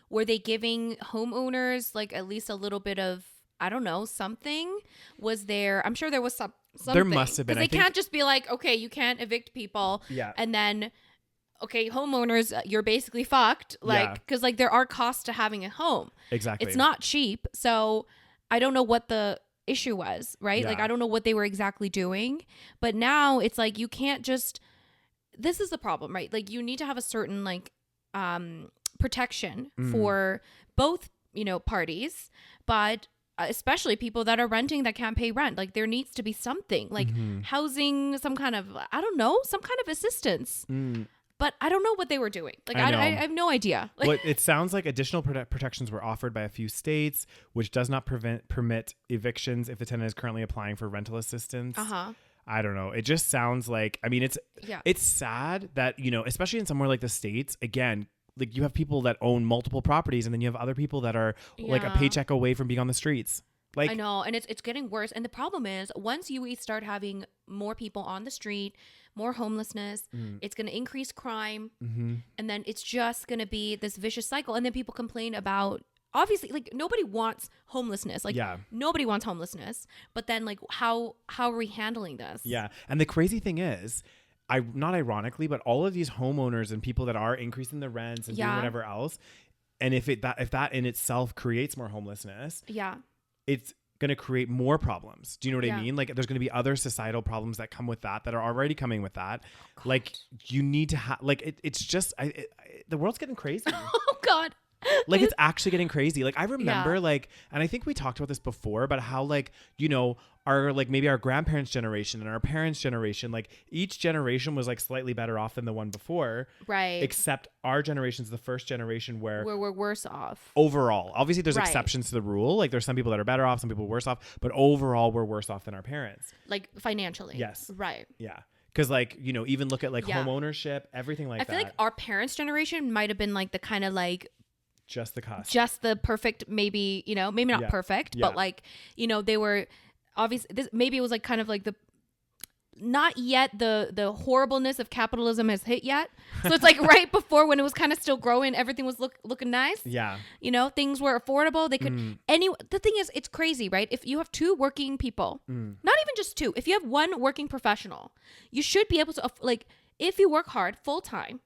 were they giving homeowners like at least a little bit of, I don't know, something? Was there, I'm sure there was something. There must have been. Because they can't just be like, okay, you can't evict people. Yeah. And then, okay, homeowners, you're basically fucked. Like, because like there are costs to having a home. Exactly. It's not cheap. So I don't know what the issue was, right? Like, I don't know what they were exactly doing, but now it's like, you can't just, this is the problem, right? Like you need to have a certain like, protection for both, parties, but especially people that are renting that can't pay rent. Like there needs to be something like housing, some kind of, I don't know, some kind of assistance. But I don't know what they were doing. Like I have no idea. Well, it sounds like additional protections were offered by a few states, which does not permit evictions if the tenant is currently applying for rental assistance. I don't know. It just sounds like, I mean, it's sad that, you know, especially in somewhere like the States, again, like you have people that own multiple properties and then you have other people that are like a paycheck away from being on the streets. Like, I know. And it's getting worse. And the problem is once we start having more people on the street, more homelessness, it's going to increase crime. And then it's just going to be this vicious cycle. And then people complain about, obviously, like nobody wants homelessness. Like nobody wants homelessness. But then like how are we handling this? Yeah. And the crazy thing is, not ironically, but all of these homeowners and people that are increasing the rents and doing whatever else, and if that in itself creates more homelessness, it's going to create more problems. Do you know what I mean? Like there's going to be other societal problems that come with that are already coming with that. Like you need to have, like it's just the world's getting crazy. Oh God. Like it's actually getting crazy. Like I remember like, and I think we talked about this before, about how like, you know, our like maybe our grandparents' generation and our parents' generation, like each generation was like slightly better off than the one before. Right. Except our generation's the first generation where we're worse off. Overall. Obviously there's exceptions to the rule. Like there's some people that are better off, some people worse off, but overall we're worse off than our parents. Like financially. Yes. Right. Yeah. Because like, you know, even look at like home ownership, everything like that. I feel like our parents' generation might have been like the kind of like just the cost, just the perfect, maybe, you know, maybe not perfect, but like, you know, they were obviously this, maybe it was like kind of like not yet the horribleness of capitalism has hit yet. So it's like right before when it was kind of still growing, everything was looking nice. Yeah. You know, things were affordable. They could, the thing is, it's crazy, right? If you have two working people, not even just two, if you have one working professional, you should be able to, like, if you work hard full time,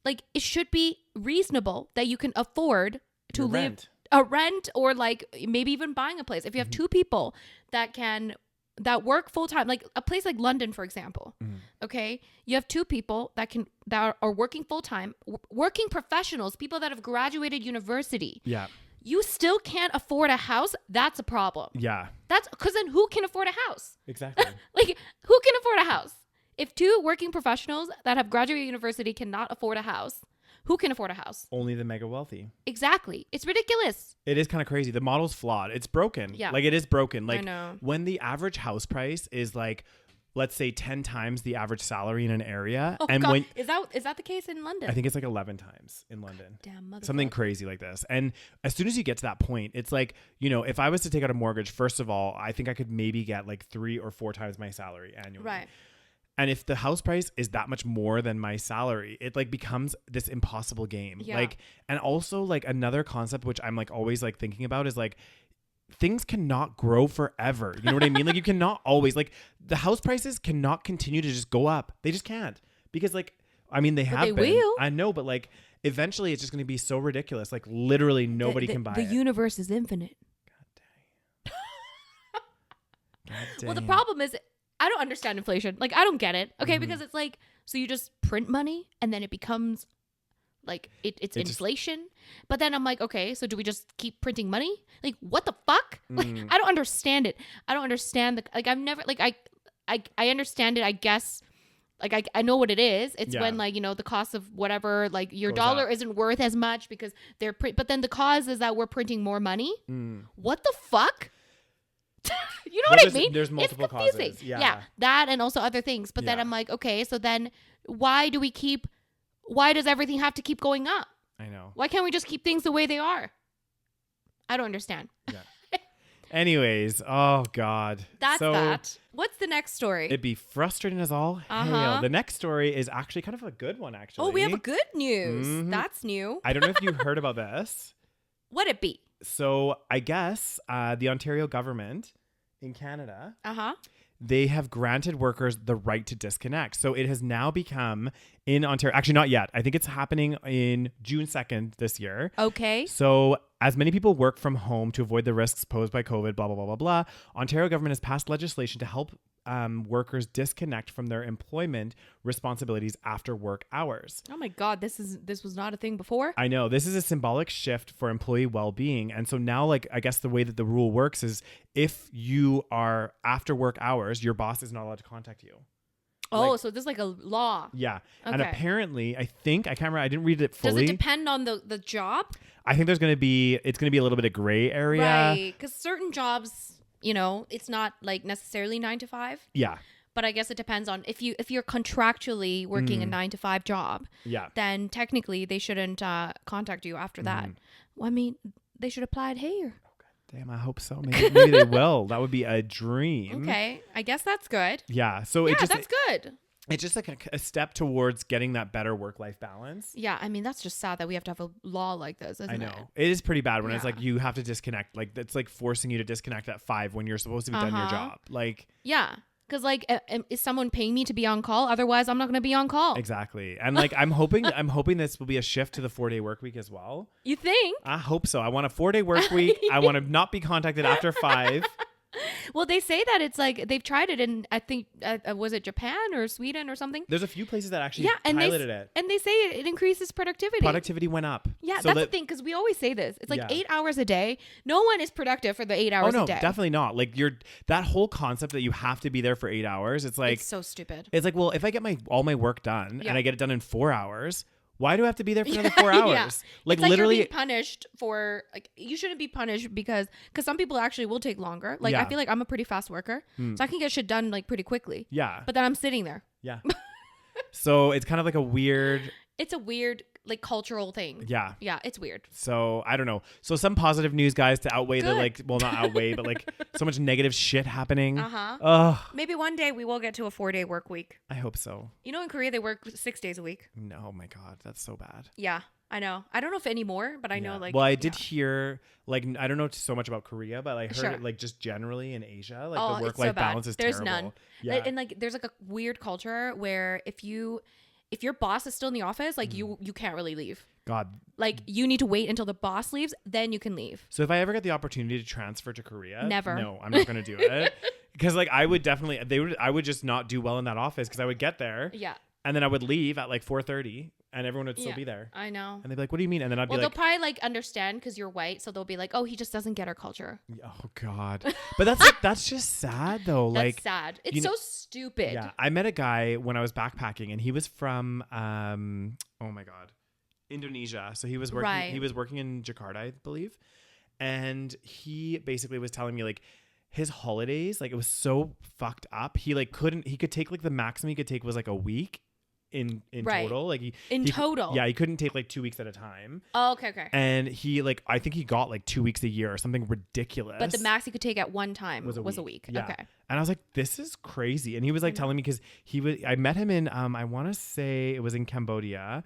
like it should be reasonable that you can afford to live a rent or like maybe even buying a place. If you have two people that work full time, like a place like London, for example, okay, you have two people that are working full time, working professionals, people that have graduated university. Yeah. You still can't afford a house. That's a problem. Yeah. That's because then who can afford a house? Exactly. Like who can afford a house? If two working professionals that have graduated university cannot afford a house, who can afford a house? Only the mega wealthy. Exactly. It's ridiculous. It is kind of crazy. The model's flawed. It's broken. Yeah. Like it is broken. Like I know. When the average house price is like, let's say 10 times the average salary in an area. Oh, and God. When is that the case in London? I think it's like 11 times in London. Damn, motherfucker. Something crazy like this. And as soon as you get to that point, it's like, you know, if I was to take out a mortgage, first of all, I think I could maybe get like 3 or 4 times my salary annually. Right. And if the house price is that much more than my salary, it like becomes this impossible game. Yeah. Like, and also like another concept, which I'm like always like thinking about is like, things cannot grow forever. You know what I mean? Like you cannot always, like the house prices cannot continue to just go up. They just can't, because like, I mean, they will. I know, but like eventually it's just going to be so ridiculous. Like literally nobody can buy it. The universe is infinite. God dang. Well, the problem is, I don't understand inflation. Like, I don't get it. Okay, because it's like, so you just print money and then it becomes like it's inflation. But then I'm like, okay, so do we just keep printing money? Like, what the fuck? Like, I don't understand it. I don't understand I've never like I understand it. I guess like I know what it is. It's when like, you know, the cost of whatever, like your dollar isn't worth as much because they're but then the cause is that we're printing more money. What the fuck? You know what I mean? There's multiple causes. Yeah, that and also other things. But then I'm like, okay, so then why does everything have to keep going up? I know. Why can't we just keep things the way they are? I don't understand. Yeah. Anyways, oh God. That's that. What's the next story? It'd be frustrating as all hell. The next story is actually kind of a good one, actually. Oh, we have a good news. That's new. I don't know if you heard about this. What'd it be? So I guess the Ontario government in Canada, they have granted workers the right to disconnect. So it has now become in Ontario. Actually, not yet. I think it's happening in June 2nd this year. Okay. So as many people work from home to avoid the risks posed by COVID, blah, blah, blah, blah, blah, Ontario government has passed legislation to help workers disconnect from their employment responsibilities after work hours. Oh my God, this was not a thing before. I know. This is a symbolic shift for employee well-being. And so now, like, I guess the way that the rule works is if you are after work hours, your boss is not allowed to contact you. Oh, Like, so this is like a law. yeah. And Okay. apparently, I can't remember. I didn't read it Does fully. it depend on the job? I think it's going to be a little bit of gray area. Right. Because certain jobs, it's not like necessarily 9 to 5. Yeah. But I guess it depends on if you're contractually working a 9 to 5 job. Yeah. Then technically they shouldn't contact you after that. Well, I mean, they should apply it here. Damn, I hope so. Maybe they will. That would be a dream. Okay, I guess that's good. Yeah. So Yeah, it just that's good. it's just like a step towards getting that better work-life balance. Yeah, I mean that's just sad that we have to have a law like this, isn't I know. it? It is pretty bad when it's Yeah. like you have to disconnect. Like it's like forcing you to disconnect at 5 when you're supposed to be done your job. Like Yeah, because like, is someone paying me to be on call? Otherwise, I'm not going to be on call. exactly. And like I'm hoping this will be a shift to the 4-day work week as well. You think? I hope so. I want a 4-day work week. I want to not be contacted after 5. Well, they say that it's like they've tried it in, I think, was it Japan or Sweden or something? There's a few places that actually Yeah, and piloted it. and they say it increases productivity. Productivity went up. Yeah, So that's the thing, because we always say this. It's like Yeah. 8 hours a day. No one is productive for the 8 hours Oh no, a day. definitely not. Like that whole concept that you have to be there for 8 hours. It's like It's so stupid. it's like, well, if I get all my work done Yeah. and I get it done in 4 hours, why do I have to be there for another 4 Yeah. hours? Like It's like literally, you're being punished for, like, you shouldn't be punished because some people actually will take longer. Like, I Yeah. feel like I'm a pretty fast worker, so I can get shit done like pretty quickly. yeah, But then I'm sitting there. yeah. So it's kind of like a weird, It's a weird like cultural thing. yeah. Yeah, it's weird. So I don't know. So some positive news, guys, to outweigh the Good. like, well, not outweigh, but like so much negative shit happening. Uh-huh. Ugh, Maybe one day we will get to a 4-day work week. I hope so. In Korea they work 6 days a week. No, oh my God, that's so bad. Yeah, I know. I don't know if anymore, but I know Yeah. like. Well, I did yeah. hear like I don't know so much about Korea, but I heard Sure. it like just generally in Asia, like Oh, the it's work-life so bad. balance is There's terrible. none. Yeah. And like there's like a weird culture where if your boss is still in the office, like you can't really leave. God. Like you need to wait until the boss leaves, then you can leave. So if I ever get the opportunity to transfer to Korea, Never. No, I'm not going to do it. Because like I would definitely, I would just not do well in that office because I would get there Yeah. and then I would leave at like 4:30 and everyone would still Yeah. be there. I know. And they'd be like, what do you mean? And then I'd Well, be they'll like, probably like understand because you're white, so they'll be like, "Oh, he just doesn't get our culture." oh God. But that's like, that's just sad though. That's Like, sad. It's you know- so stupid. yeah, I met a guy when I was backpacking and he was from, oh my God, Indonesia. So he was working, Right. he was working in Jakarta, I believe. And he basically was telling me like his holidays, like it was so fucked up. He could take like the maximum he could take was like a week in Right. total. Like In total? Yeah. He couldn't take like 2 weeks at a time. Oh, okay. And he I think he got like 2 weeks a year or something ridiculous. But the max he could take at one time was a week. Yeah. Okay. And I was like, this is crazy. And he was like telling me because I met him in, I want to say it was in Cambodia.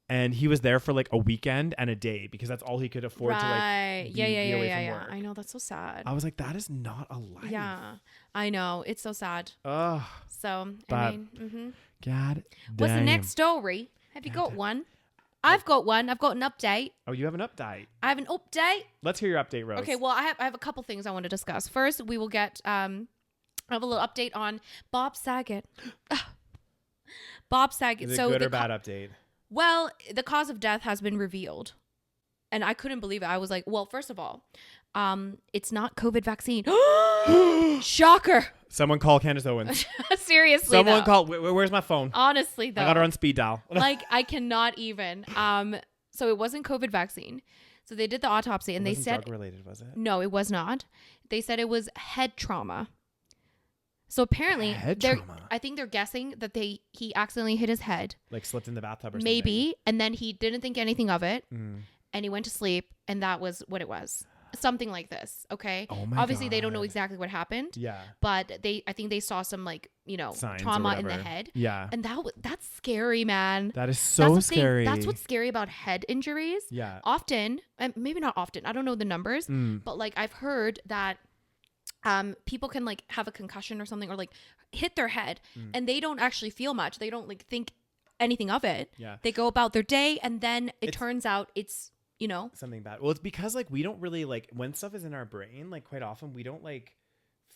And he was there for like a weekend and a day because that's all he could afford to like be away from work. I know, that's so sad. I was like, that is not a life. Yeah, I know, it's so sad. Ugh. So But- I mean, God. what's the damn. next story? Have you got one? I've got one. I've got an update. Oh, you have an update. I have an update. Let's hear your update, Rose. Okay, well, I have a couple things I want to discuss. First, we will get I have a little update on Bob Saget. Bob Saget. Is it So good the or bad update? Well, the cause of death has been revealed. And I couldn't believe it. I was like, well, first of all, it's not COVID vaccine. Shocker. Someone call Candace Owens. Seriously, Someone though. call. Where's my phone? Honestly, though. I got her on speed dial. Like, I cannot even. So it wasn't COVID vaccine. So they did the autopsy and It they wasn't said, drug related, was it? no, it was not. They said it was head trauma. So apparently, Head they're- trauma? I think they're guessing that he accidentally hit his head. Like slipped in the bathtub or Maybe. And then he didn't think anything of it. something. And he went to sleep, and that was what it was. Something like this, okay? Oh my Obviously, they don't know God. exactly what happened, Yeah. but I think they saw some Signs or trauma in the whatever. head, Yeah. and that's scary, man. That is That's so the thing. scary. That's what's scary about head injuries. Yeah. Often, and maybe not often. I don't know the numbers, but like I've heard that people can like have a concussion or something, or like hit their head, and they don't actually feel much. They don't like think anything of it. Yeah. They go about their day, and then it turns out it's something bad. Well, it's because like we don't really like when stuff is in our brain, like quite often we don't like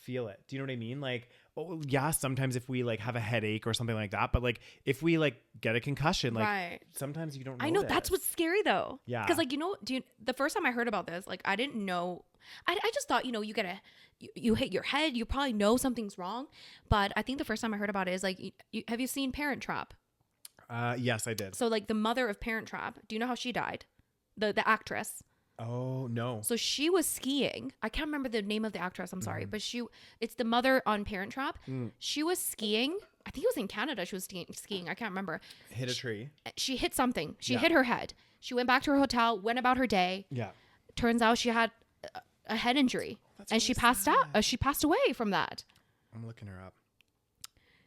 feel it. Do you know what I mean? Like, oh yeah, sometimes if we like have a headache or something like that, but like if we like get a concussion, like sometimes you don't know. I know that's what's scary though. Yeah. Because like, the first time I heard about this, like I didn't know. I just thought, you hit your head, you probably know something's wrong. But I think the first time I heard about it is like, have you seen Parent Trap? Yes, I did. So like the mother of Parent Trap, do you know how she died? The actress. Oh no. So she was skiing. I can't remember the name of the actress. I'm sorry, but it's the mother on Parent Trap. She was skiing. I think it was in Canada. She was skiing. I can't remember. Hit a tree. She hit something. She hit her head. She went back to her hotel, went about her day. Yeah. Turns out she had a head injury, and really she passed out. She passed away from that. I'm looking her up.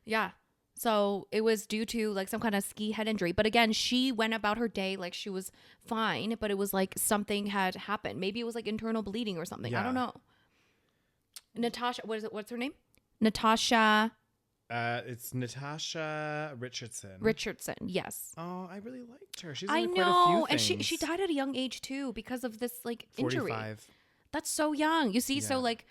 Yeah. So it was due to like some kind of ski head injury. But again, she went about her day like she was fine, but it was like something had happened. Maybe it was like internal bleeding or something. I don't know. Natasha, what's her name? Natasha. It's Natasha Richardson. Richardson, yes. Oh, I really liked her. She's I in know, quite a few things. and she died at a young age too because of this like injury. 45. That's so young. You see, so like,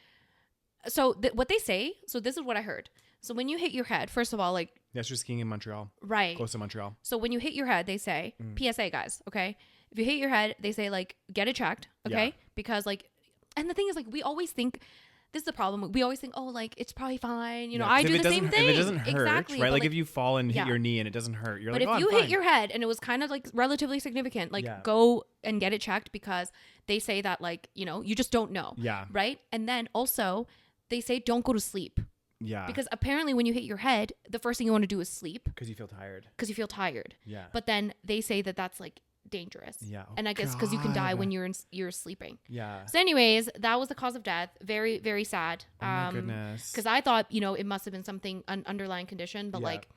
what they say. So this is what I heard. So when you hit your head, first of all, like... Yeah, she was skiing in Montreal. Right. Close to Montreal. So when you hit your head, they say, PSA guys, okay? If you hit your head, they say, like, get it checked, okay? Yeah. Because, like... And the thing is, like, we always think... This is the problem. We always think, oh, like, it's probably fine. You know, I do the same thing. If it doesn't hurt, exactly, right? Like, if you fall and hit your knee and it doesn't hurt, you're like, oh, I'm fine. But if you hit your head and it was kind of, like, relatively significant, like, go and get it checked because they say that, like, you just don't know. Yeah. Right? And then also, they say don't go to sleep. Yeah. Because apparently when you hit your head, the first thing you want to do is sleep. Because you feel tired. Yeah. But then they say that that's like dangerous. Yeah. Oh, and I guess because you can die when you're sleeping. Yeah. So anyways, that was the cause of death. Very, very sad. Oh my goodness. Because I thought, it must have been something, an underlying condition, but like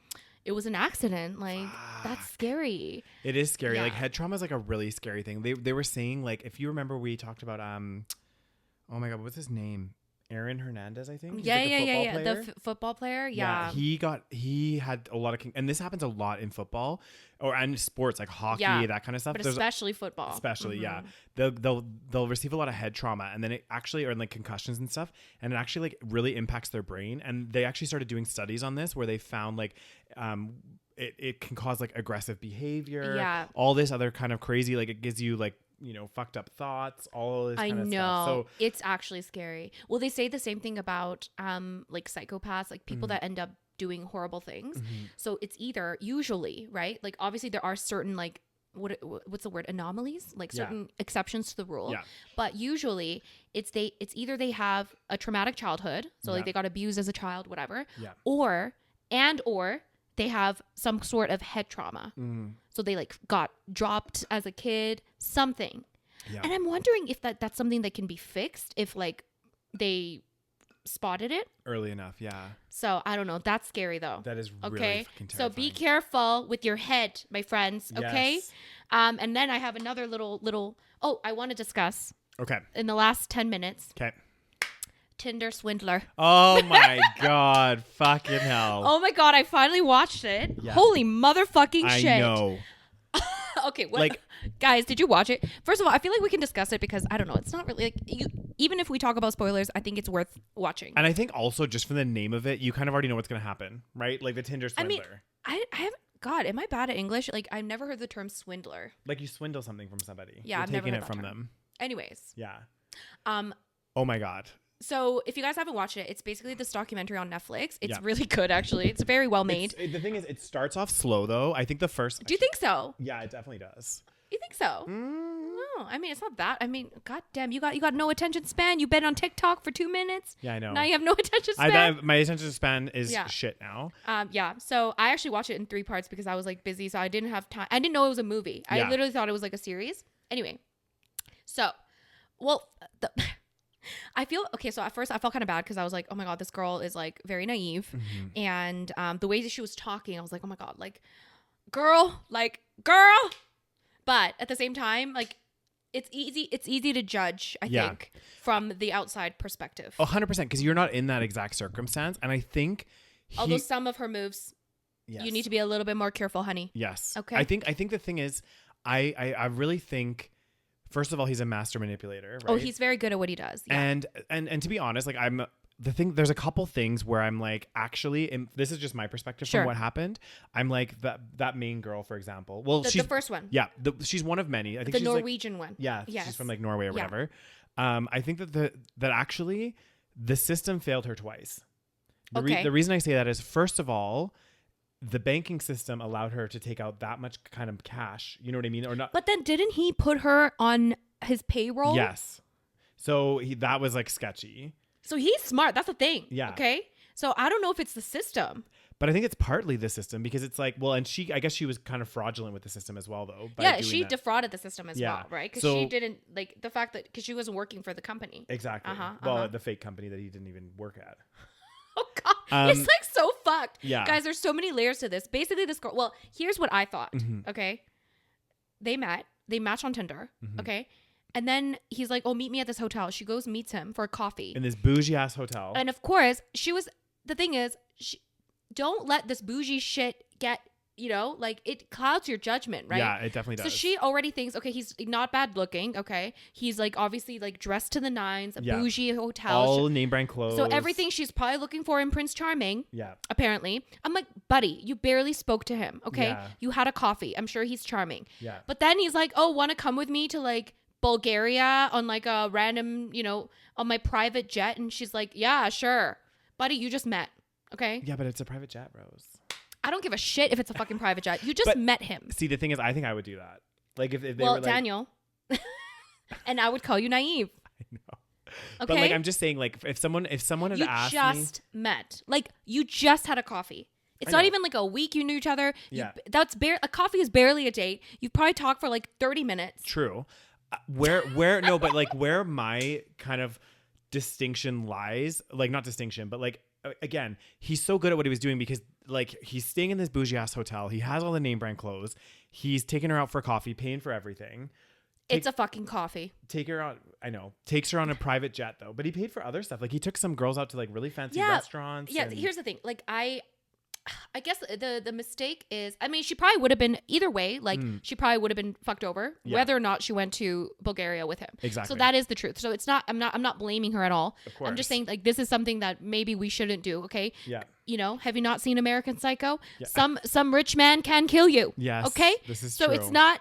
it was an accident. Like that's scary. It is scary. Yeah. Like head trauma is like a really scary thing. They were saying like, if you remember, we talked about, oh my God, what's his name? Aaron Hernandez, I think. Yeah. The football player. Yeah. He had a lot of, and this happens a lot in football and sports like hockey, that kind of stuff. But especially football. Yeah. They'll receive a lot of head trauma and then it actually, or like concussions and stuff. And it actually like really impacts their brain. And they actually started doing studies on this where they found like, it can cause like aggressive behavior, all this other kind of crazy, like it gives you like, fucked up thoughts, all this kind of stuff. So it's actually scary. Well, they say the same thing about like psychopaths, like people that end up doing horrible things. So it's either usually, right? Like obviously there are certain like what's the word, anomalies, like certain exceptions to the rule. Yeah. But usually it's either they have a traumatic childhood, so like they got abused as a child, whatever, or they have some sort of head trauma. So they like got dropped as a kid, something. Yeah. And I'm wondering if that's something that can be fixed if like they spotted it early enough. Yeah. So I don't know. That's scary though. That is really fucking terrifying. So be careful with your head, my friends. Okay. Yes. And then I have another little, I want to discuss. Okay. In the last 10 minutes. Okay. Tinder Swindler. Oh my God. Fucking hell. Oh my God. I finally watched it. Yeah. Holy motherfucking shit. I know. Okay. Guys, did you watch it? First of all, I feel like we can discuss it because I don't know. It's not really like even if we talk about spoilers, I think it's worth watching. And I think also just from the name of it, you kind of already know what's going to happen, right? Like the Tinder Swindler. I mean, I haven't. God, am I bad at English? Like I've never heard the term swindler. Like you swindle something from somebody. Yeah, I've never heard it from them. Anyways. Yeah. Oh my God. So if you guys haven't watched it, it's basically this documentary on Netflix. It's really good, actually. It's very well made. The thing is, it starts off slow, though. I think the first... Do you think so? Yeah, it definitely does. You think so? No, I mean, it's not that. I mean, goddamn, you got no attention span. You've been on TikTok for 2 minutes. Yeah, I know. Now you have no attention span. My attention span is shit now. So I actually watched it in 3 parts because I was like busy, so I didn't have time. I didn't know it was a movie. I literally thought it was like a series. Anyway, so, I feel okay. So at first I felt kind of bad because I was like, oh my God, this girl is like very naive. And the way that she was talking, I was like, oh my God, like girl. But at the same time, like it's easy to judge, I think, from the outside perspective. 100%, because you're not in that exact circumstance. And I think although some of her moves, you need to be a little bit more careful, honey. Yes. Okay. I think the thing is, I really think, first of all, he's a master manipulator, right? Oh, he's very good at what he does. Yeah. And to be honest, like there's a couple things where I'm like, actually, and this is just my perspective from what happened. I'm like that main girl, for example. Well, she's the first one. Yeah. She's one of many. I think the she's Norwegian one. Yeah. Yes. She's from like Norway or whatever. I think that actually the system failed her twice. The reason I say that is, first of all, the banking system allowed her to take out that much kind of cash. You know what I mean? Or not. But then didn't he put her on his payroll? Yes. So that was like sketchy. So he's smart. That's the thing. Yeah. Okay. So I don't know if it's the system. But I think it's partly the system, because it's like, well, and I guess she was kind of fraudulent with the system as well, though. Yeah, she defrauded the system as well, right? Because she didn't, like, the fact that, because she wasn't working for the company. Exactly. Well, the fake company that he didn't even work at. Oh, God. It's like so fucked. Yeah. Guys, there's so many layers to this. Basically, this girl, well, here's what I thought, okay? They matched on Tinder, okay? And then he's like, oh, meet me at this hotel. She goes, meets him for a coffee. In this bougie ass hotel. And of course, the thing is, don't let this bougie shit get, like, it clouds your judgment, right? Yeah, it definitely does. So she already thinks, okay, he's not bad looking, okay? He's like obviously like dressed to the nines, a bougie hotel. All name brand clothes. So everything she's probably looking for in Prince Charming. Yeah. Apparently. I'm like, buddy, you barely spoke to him, okay? Yeah. You had a coffee. I'm sure he's charming. Yeah. But then he's like, oh, want to come with me to like Bulgaria on like a random, on my private jet? And she's like, yeah, sure. Buddy, you just met. Okay. Yeah, but it's a private jet, Rose. I don't give a shit if it's a fucking private jet. You just met him. See, the thing is, I think I would do that. Like if they were like, Daniel, and I would call you naive. I know. Okay. But like, I'm just saying, like, if someone had asked me, you just met, like, you just had a coffee. It's not even like a week you knew each other. Yeah. A coffee is barely a date. You probably talked for like 30 minutes. True. No, but like where my kind of distinction lies, like not distinction, but like, again, he's so good at what he was doing because like he's staying in this bougie ass hotel. He has all the name brand clothes. He's taking her out for coffee, paying for everything. It's a fucking coffee. Takes her on a private jet though, but he paid for other stuff. Like he took some girls out to like really fancy restaurants. Yeah. Here's the thing. Like I guess the mistake is, I mean, she probably would have been either way. Like she probably would have been fucked over whether or not she went to Bulgaria with him. Exactly. So that is the truth. So it's not, I'm not blaming her at all. Of course. I'm just saying like, this is something that maybe we shouldn't do. Okay. Yeah. Have you not seen American Psycho? Yeah. Some rich man can kill you. Yes. Okay. This is so true. it's not,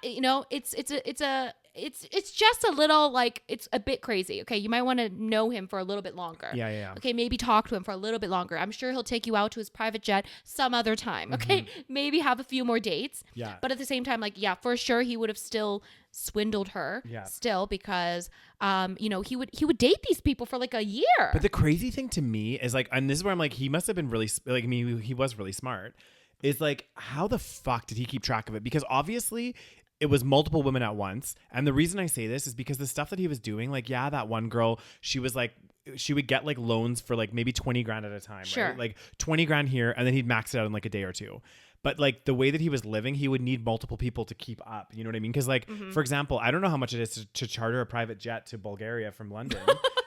it's just a little like, it's a bit crazy. Okay. You might want to know him for a little bit longer. Yeah. Okay. Maybe talk to him for a little bit longer. I'm sure he'll take you out to his private jet some other time. Okay. Maybe have a few more dates. Yeah. But at the same time, like, yeah, for sure he would have still swindled her still because, he would date these people for like a year. But the crazy thing to me is like, and this is where I'm like, he must have been really, like, I mean, he was really smart. Is like, how the fuck did he keep track of it? Because obviously it was multiple women at once. And the reason I say this is because the stuff that he was doing, like, yeah, that one girl, she was like, she would get like loans for like maybe 20 grand at a time, sure. Right? Like 20 grand here. And then he'd max it out in like a day or two. But like the way that he was living, he would need multiple people to keep up. You know what I mean? Because like, for example, I don't know how much it is to charter a private jet to Bulgaria from London,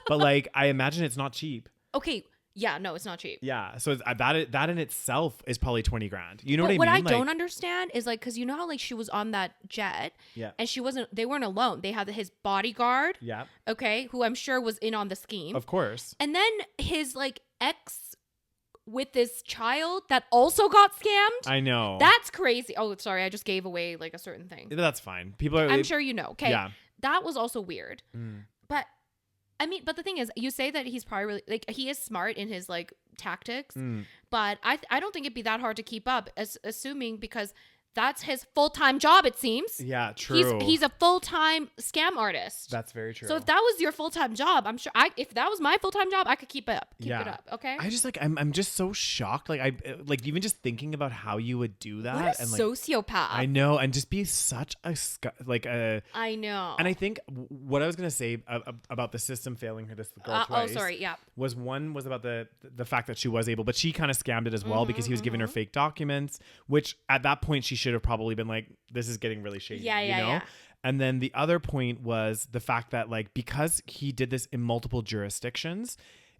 but like, I imagine it's not cheap. Okay. Yeah, no, it's not cheap. Yeah, so it's, that in itself is probably 20 grand. You know but what I mean? What I don't understand is like, because you know how like she was on that jet, and they weren't alone. They had his bodyguard, okay, who I'm sure was in on the scheme, of course, and then his like ex with this child that also got scammed. I know, that's crazy. Oh, sorry, I just gave away like a certain thing. That's fine. People are. I'm sure you know. Okay, yeah, that was also weird, but. I mean, but the thing is, you say that he's probably really, like, he is smart in his, like, tactics, but I don't think it'd be that hard to keep up, assuming because that's his full-time job, it seems. Yeah, true. He's a full-time scam artist. That's very true. So if that was your full-time job, I'm sure if that was my full-time job, I could keep it up. Keep it up, okay? I just like I'm just so shocked. Like I like even just thinking about how you would do that. What a sociopath. I know, and just be such a I know. And I think what I was gonna say about the system failing her, this girl twice. Oh, sorry, yeah. Was about the fact that she was able, but she kind of scammed it as well because he was giving her fake documents, which at that point she should have probably been like, this is getting really shady. Yeah. You know? And then the other point was the fact that like, because he did this in multiple jurisdictions,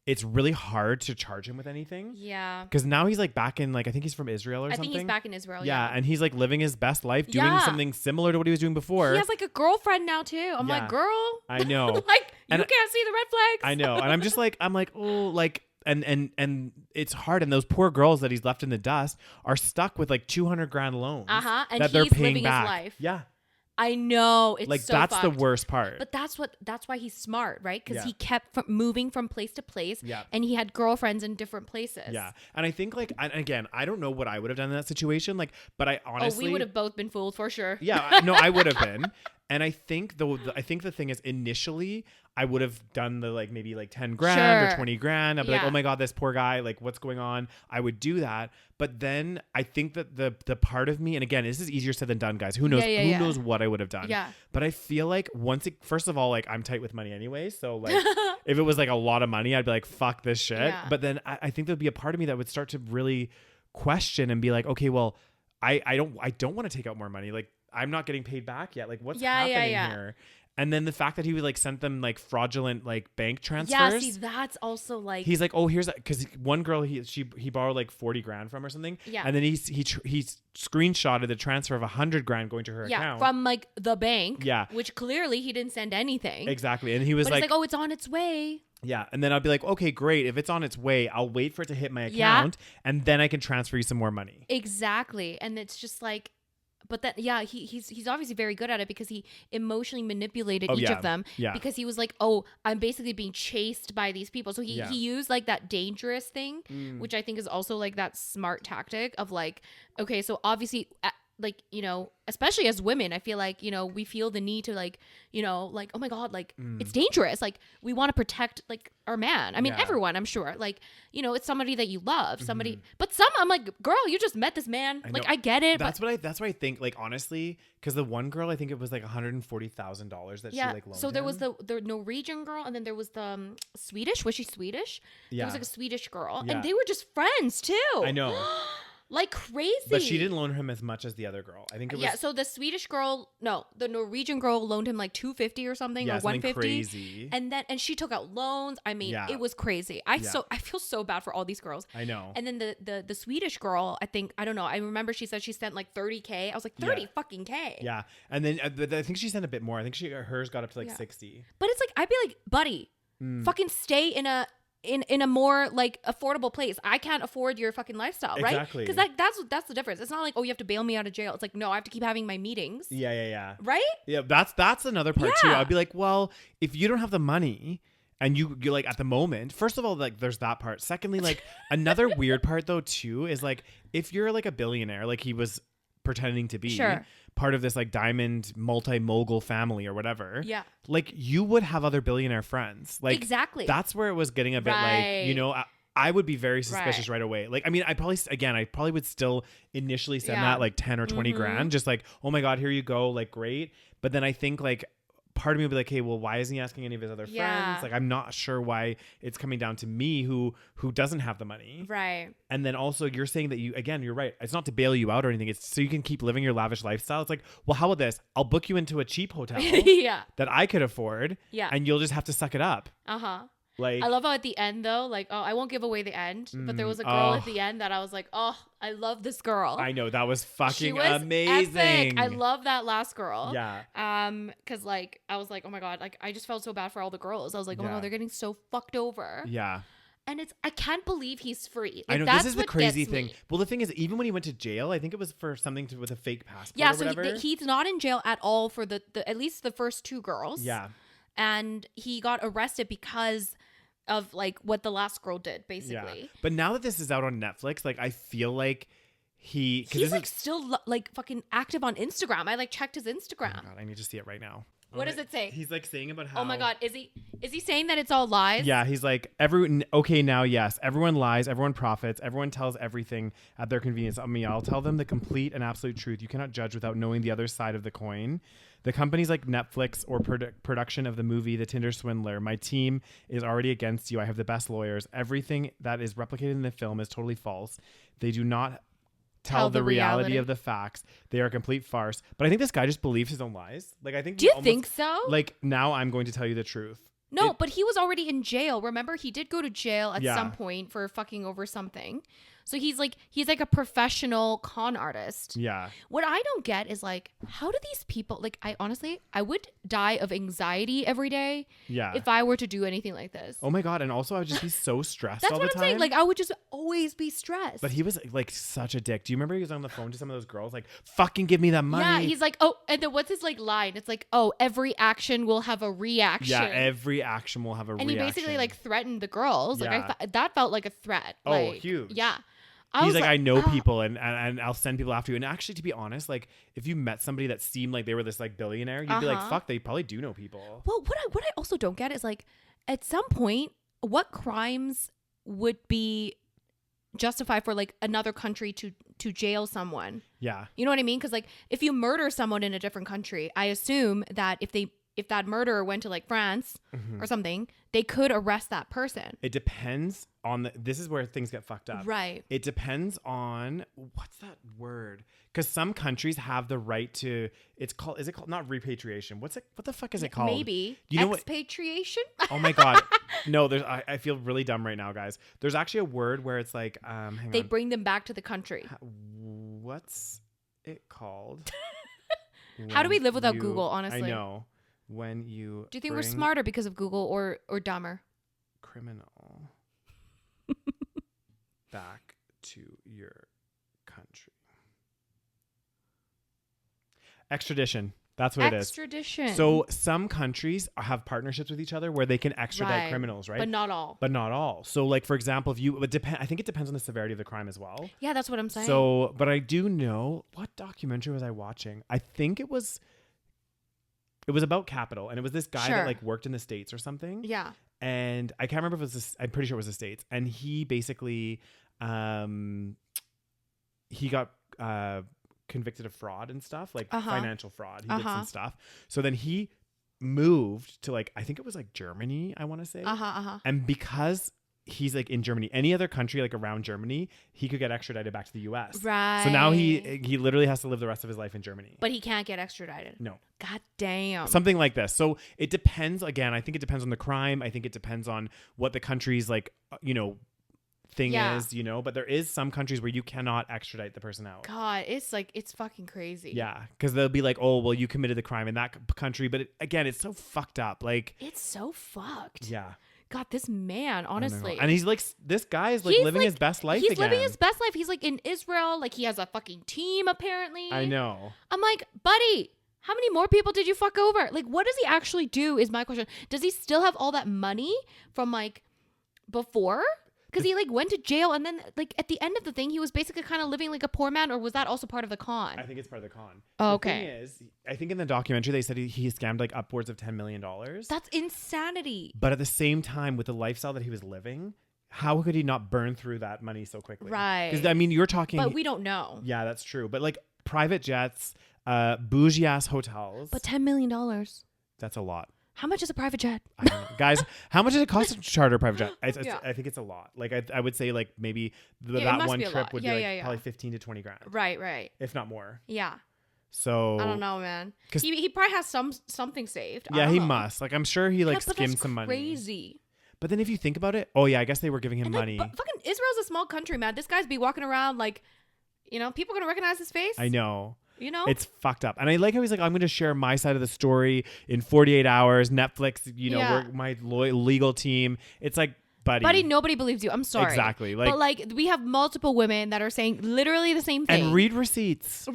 it's really hard to charge him with anything. Yeah. Because now he's like back in like, I think he's from Israel or something. I think he's back in Israel. Yeah. And he's like living his best life, doing something similar to what he was doing before. He has like a girlfriend now too. I'm like, girl. I know. Like, you can't see the red flags. I know. And I'm just like, oh, like, and it's hard. And those poor girls that he's left in the dust are stuck with like 200 grand loans And that they're he's paying living back. his life. Yeah. I know. It's like so that's fucked. the worst part. But that's why he's smart, right? Because Yeah. he kept moving from place to place, Yeah. and he had girlfriends in different places. Yeah. And I think like, and again, I don't know what I would have done in that situation. Like, but I honestly, we would have both been fooled for sure. yeah, no, I would have been. And I think I think the thing is initially I would have done the like maybe like 10 grand or 20 grand. I'd be like, oh my God, this poor guy, like what's going on? I would do that. But then I think that the part of me, and again, this is easier said than done, guys. Who knows? Who knows what I would have done? Yeah. But I feel like first of all, like I'm tight with money anyway. So like if it was like a lot of money, I'd be like, fuck this shit. Yeah. But then I think there'd be a part of me that would start to really question and be like, okay, well, I don't want to take out more money. Like I'm not getting paid back yet. Like what's happening here? And then the fact that he would like sent them like fraudulent like bank transfers. Yeah, see, that's also like he's like, oh, here's because one girl he borrowed like 40 grand from or something. Yeah. And then he screenshotted the transfer of 100 grand going to her account from like the bank. Yeah. Which clearly he didn't send anything. Exactly. And he was like, oh, it's on its way. Yeah. And then I'd be like, okay, great. If it's on its way, I'll wait for it to hit my account and then I can transfer you some more money. Exactly. And it's just like, but that, he's obviously very good at it because he emotionally manipulated each of them. Yeah. Because he was like, oh, I'm basically being chased by these people. So he used like that dangerous thing, which I think is also like that smart tactic of like, okay, so obviously like, you know, especially as women, I feel like, you know, we feel the need to like, you know, like, oh my God, like it's dangerous. Like we want to protect like our man. I mean, everyone, I'm sure, like, you know, it's somebody that you love, somebody, but I'm like, girl, you just met this man. I get it. That's what I think. Like, honestly, because the one girl, I think it was like $140,000 that she like loaned so there him. was the Norwegian girl, and then there was the Swedish. Was she Swedish? Yeah. There was like a Swedish girl, Yeah. and they were just friends too. I know. Like crazy. But she didn't loan him as much as the other girl. I think it was. Yeah, so the Swedish girl, no, the Norwegian girl loaned him like $250 or something, or $150. Crazy. And she took out loans. I mean, it was crazy. I feel so bad for all these girls. I know. And then the Swedish girl, I don't know. I remember she said she spent like $30K. I was like, 30 fucking K. Yeah. And then I think she sent a bit more. I think hers got up to like 60. But it's like, I'd be like, buddy, fucking stay in a more like affordable place. I can't afford your fucking lifestyle, right? Exactly. Because that's the difference. It's not like, oh, you have to bail me out of jail. It's like, no, I have to keep having my meetings. Yeah. Right? Yeah, that's another part too. I'd be like, well, if you don't have the money and you're like at the moment, first of all, like there's that part. Secondly, like another weird part though too is like if you're like a billionaire, like he was pretending to be part of this like diamond multi-mogul family or whatever. Yeah. Like you would have other billionaire friends. Like exactly. That's where it was getting a bit like, you know, I would be very suspicious right away. Like, I mean, I probably would still initially send that like 10 or 20 grand, just like, oh my God, here you go. Like, great. But then I think like part of me would be like, hey, well, why isn't he asking any of his other friends? Like, I'm not sure why it's coming down to me who doesn't have the money. Right. And then also you're saying that you're right. It's not to bail you out or anything. It's so you can keep living your lavish lifestyle. It's like, well, how about this? I'll book you into a cheap hotel that I could afford. Yeah. And you'll just have to suck it up. Uh-huh. Like, I love how at the end though, like, oh, I won't give away the end, but there was a girl at the end that I was like, oh, I love this girl. I know, that was fucking amazing. Epic. I love that last girl. Yeah. Because like I was like, oh my God, like I just felt so bad for all the girls. I was like, oh my God, they're getting so fucked over. Yeah. And I can't believe he's free. Like, I know, this is the crazy thing. Well, the thing is, even when he went to jail, I think it was for something with a fake passport. Yeah, so he's not in jail at all for the at least the first two girls. Yeah. And he got arrested because of like what the last girl did, basically. Yeah. But now that this is out on Netflix, like I feel like he's like still like fucking active on Instagram. I like checked his Instagram. Oh my God, I need to see it right now. What does it say? He's like saying about how. Oh my God, is he saying that it's all lies? Yeah, he's like now yes, everyone lies, everyone profits, everyone tells everything at their convenience. I mean, I'll tell them the complete and absolute truth. You cannot judge without knowing the other side of the coin. The companies like Netflix or production of the movie The Tinder Swindler. My team is already against you. I have the best lawyers. Everything that is replicated in the film is totally false. They do not tell the reality of the facts. They are a complete farce. But I think this guy just believes his own lies. Like I think. Do you think so? Like now I'm going to tell you the truth. No, but he was already in jail. Remember, he did go to jail at some point for fucking over something. So he's like a professional con artist. Yeah. What I don't get is like, how do these people, like, I would die of anxiety every day. Yeah. If I were to do anything like this. Oh my God. And also I would just be so stressed That's all what the I'm time. saying. Like, I would just always be stressed. But he was like such a dick. Do you remember he was on the phone to some of those girls like, fucking give me that money? Yeah, he's like, oh, and then what's his like line? It's like, oh, every action will have a reaction. Yeah, every action will have a reaction. And he basically like threatened the girls. Yeah. Like that felt like a threat. Oh, like, huge. Yeah. He's like, I know people and I'll send people after you. And actually, to be honest, like if you met somebody that seemed like they were this like billionaire, you'd be like, fuck, they probably do know people. Well, what I also don't get is like, at some point, what crimes would be justified for like another country to jail someone? Yeah. You know what I mean? Because like if you murder someone in a different country, I assume that if that murderer went to like France or something, they could arrest that person. It depends on this is where things get fucked up. Right. It depends on what's that word? Because some countries have the right to. Is it called not repatriation? What the fuck is it called? Maybe you know expatriation. Oh my God. No, I feel really dumb right now, guys. There's actually a word where it's like they bring them back to the country. What's it called? How do we live without Google, honestly? I know. When you do you think we're smarter because of Google or dumber? Criminal back to your country. Extradition. That's what it is. Extradition. So some countries have partnerships with each other where they can extradite criminals, right? But not all. But not all. So like, for example, I think it depends on the severity of the crime as well. Yeah, that's what I'm saying. So, but I do know, what documentary was I watching? I think it was about capital, and it was this guy that like worked in the States or something. Yeah. And I can't remember if it was I'm pretty sure it was the States. And he basically he got convicted of fraud and stuff, like financial fraud. He did some stuff. So then he moved to like, I think it was like Germany, I want to say. And because he's like in Germany, any other country like around Germany, he could get extradited back to the US. Right. So now he literally has to live the rest of his life in Germany. But he can't get extradited. No. God damn. Something like this. So it depends. Again, I think it depends on the crime. I think it depends on what the country's like, thing is, but there is some countries where you cannot extradite the person out. God, it's fucking crazy. Yeah. Because they'll be like, oh, well, you committed the crime in that country. But again, it's so fucked up. Like, it's so fucked. Yeah. God, this man, honestly. And he's like, this guy is like living his best life again. He's living his best life. He's like in Israel. Like he has a fucking team apparently. I know. I'm like, buddy, how many more people did you fuck over? Like, what does he actually do is my question. Does he still have all that money from like before? Because he like went to jail and then like at the end of the thing, he was basically kind of living like a poor man, or was that also part of the con? I think it's part of the con. Oh, okay. The thing is, I think in the documentary they said he scammed like upwards of $10 million. That's insanity. But at the same time, with the lifestyle that he was living, how could he not burn through that money so quickly? Right. Because I mean, you're talking. But we don't know. Yeah, that's true. But like private jets, bougie ass hotels. But $10 million. That's a lot. How much is a private jet? I don't know. Guys, how much does it cost to charter a private jet? I think it's a lot. Like I would say like maybe that one trip would be like probably 15 to 20 grand. Right. If not more. Yeah. So I don't know, man. He probably has something saved. Yeah, he must. Like I'm sure he like skimmed some money. Crazy. But then if you think about it, oh yeah, I guess they were giving him money. But fucking Israel's a small country, man. This guy's be walking around like, people gonna recognize his face. I know. It's fucked up. And I like how he's like, I'm going to share my side of the story in 48 hours. Netflix, we're my legal team. It's like, buddy, nobody believes you. I'm sorry. Exactly. But like, we have multiple women that are saying literally the same thing. And read receipts.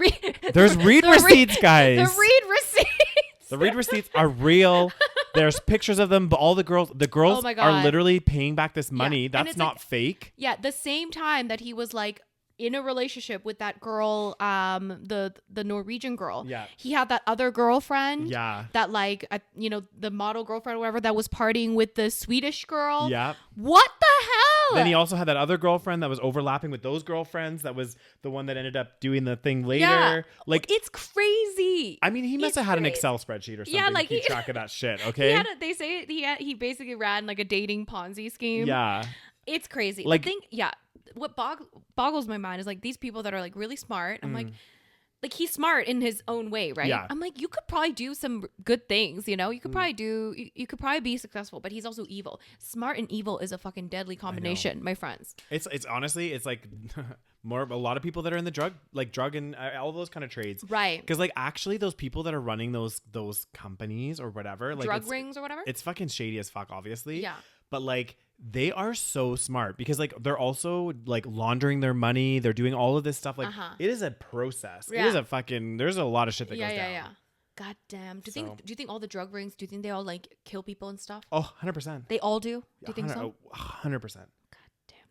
There's read receipts, guys. The read receipts. The read receipts are real. There's pictures of them, but all the girls oh my God. are literally paying back this money. Yeah. That's not fake. Yeah. The same time that he was like, in a relationship with that girl, the Norwegian girl. Yeah. He had that other girlfriend. Yeah. That like, the model girlfriend or whatever that was partying with the Swedish girl. Yeah. What the hell? Then he also had that other girlfriend that was overlapping with those girlfriends. That was the one that ended up doing the thing later. Yeah. Like, it's crazy. I mean, he must have had an Excel spreadsheet or something to keep track of that shit. Okay. They say he basically ran like a dating Ponzi scheme. Yeah. It's crazy. What boggles my mind is like these people that are like really smart. I'm like like he's smart in his own way, right? Yeah. I'm like, you could probably do some good things, you know? You could probably you could probably be successful, but he's also evil. Smart and evil is a fucking deadly combination, my friends. It's honestly, it's like a lot of people that are in the drug and all those kind of trades. Right. Because like actually those people that are running those companies or whatever, like drug rings or whatever. It's fucking shady as fuck, obviously. Yeah. But like they are so smart because like they're also like laundering their money. They're doing all of this stuff. Like it is a process. Yeah. It is a fucking, there's a lot of shit that goes down. Yeah. God damn. Do you think all the drug rings, do you think they all like kill people and stuff? Oh, 100%. They all do? Do you think so? 100%.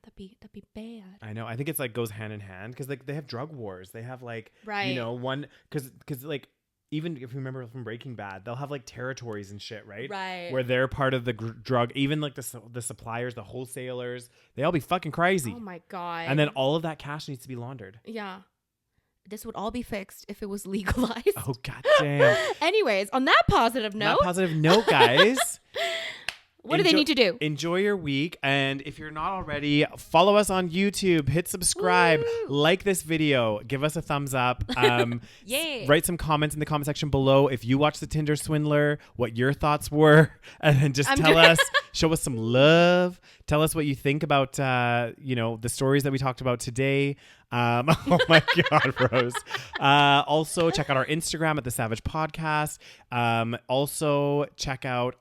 That'd be bad. I know. I think it's like goes hand in hand because like they have drug wars. They have like, right. you know, one because like even if you remember from Breaking Bad, they'll have like territories and shit, right? Right. Where they're part of the drug, even like the suppliers, the wholesalers, they all be fucking crazy. Oh my God. And then all of that cash needs to be laundered. Yeah. This would all be fixed if it was legalized. Oh, goddamn. Anyways, on that positive note. Guys. What do they need to do? Enjoy your week. And if you're not already, follow us on YouTube, hit subscribe, like this video, give us a thumbs up. Yay. Write some comments in the comment section below if you watched the Tinder Swindler, what your thoughts were, and then just tell us, show us some love. Tell us what you think about, the stories that we talked about today. Oh my God, Rose. Also check out our Instagram at the SaVeg Podcast. Also check out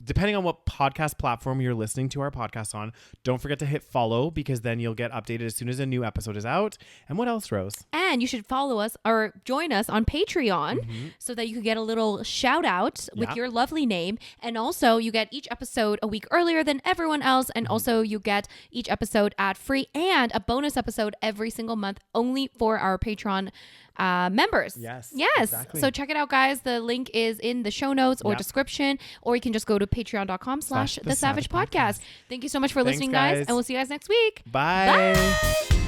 depending on what podcast platform you're listening to our podcast on, don't forget to hit follow because then you'll get updated as soon as a new episode is out. And what else, Rose? And you should follow us or join us on Patreon so that you can get a little shout out with your lovely name. And also you get each episode a week earlier than everyone else. And also you get each episode ad free and a bonus episode every single month only for our Patreon members. Yes. Exactly. So check it out, guys. The link is in the show notes or description, or you can just go to patreon.com/the SaVeg Podcast. Thank you so much for listening, guys. And we'll see you guys next week. Bye. Bye.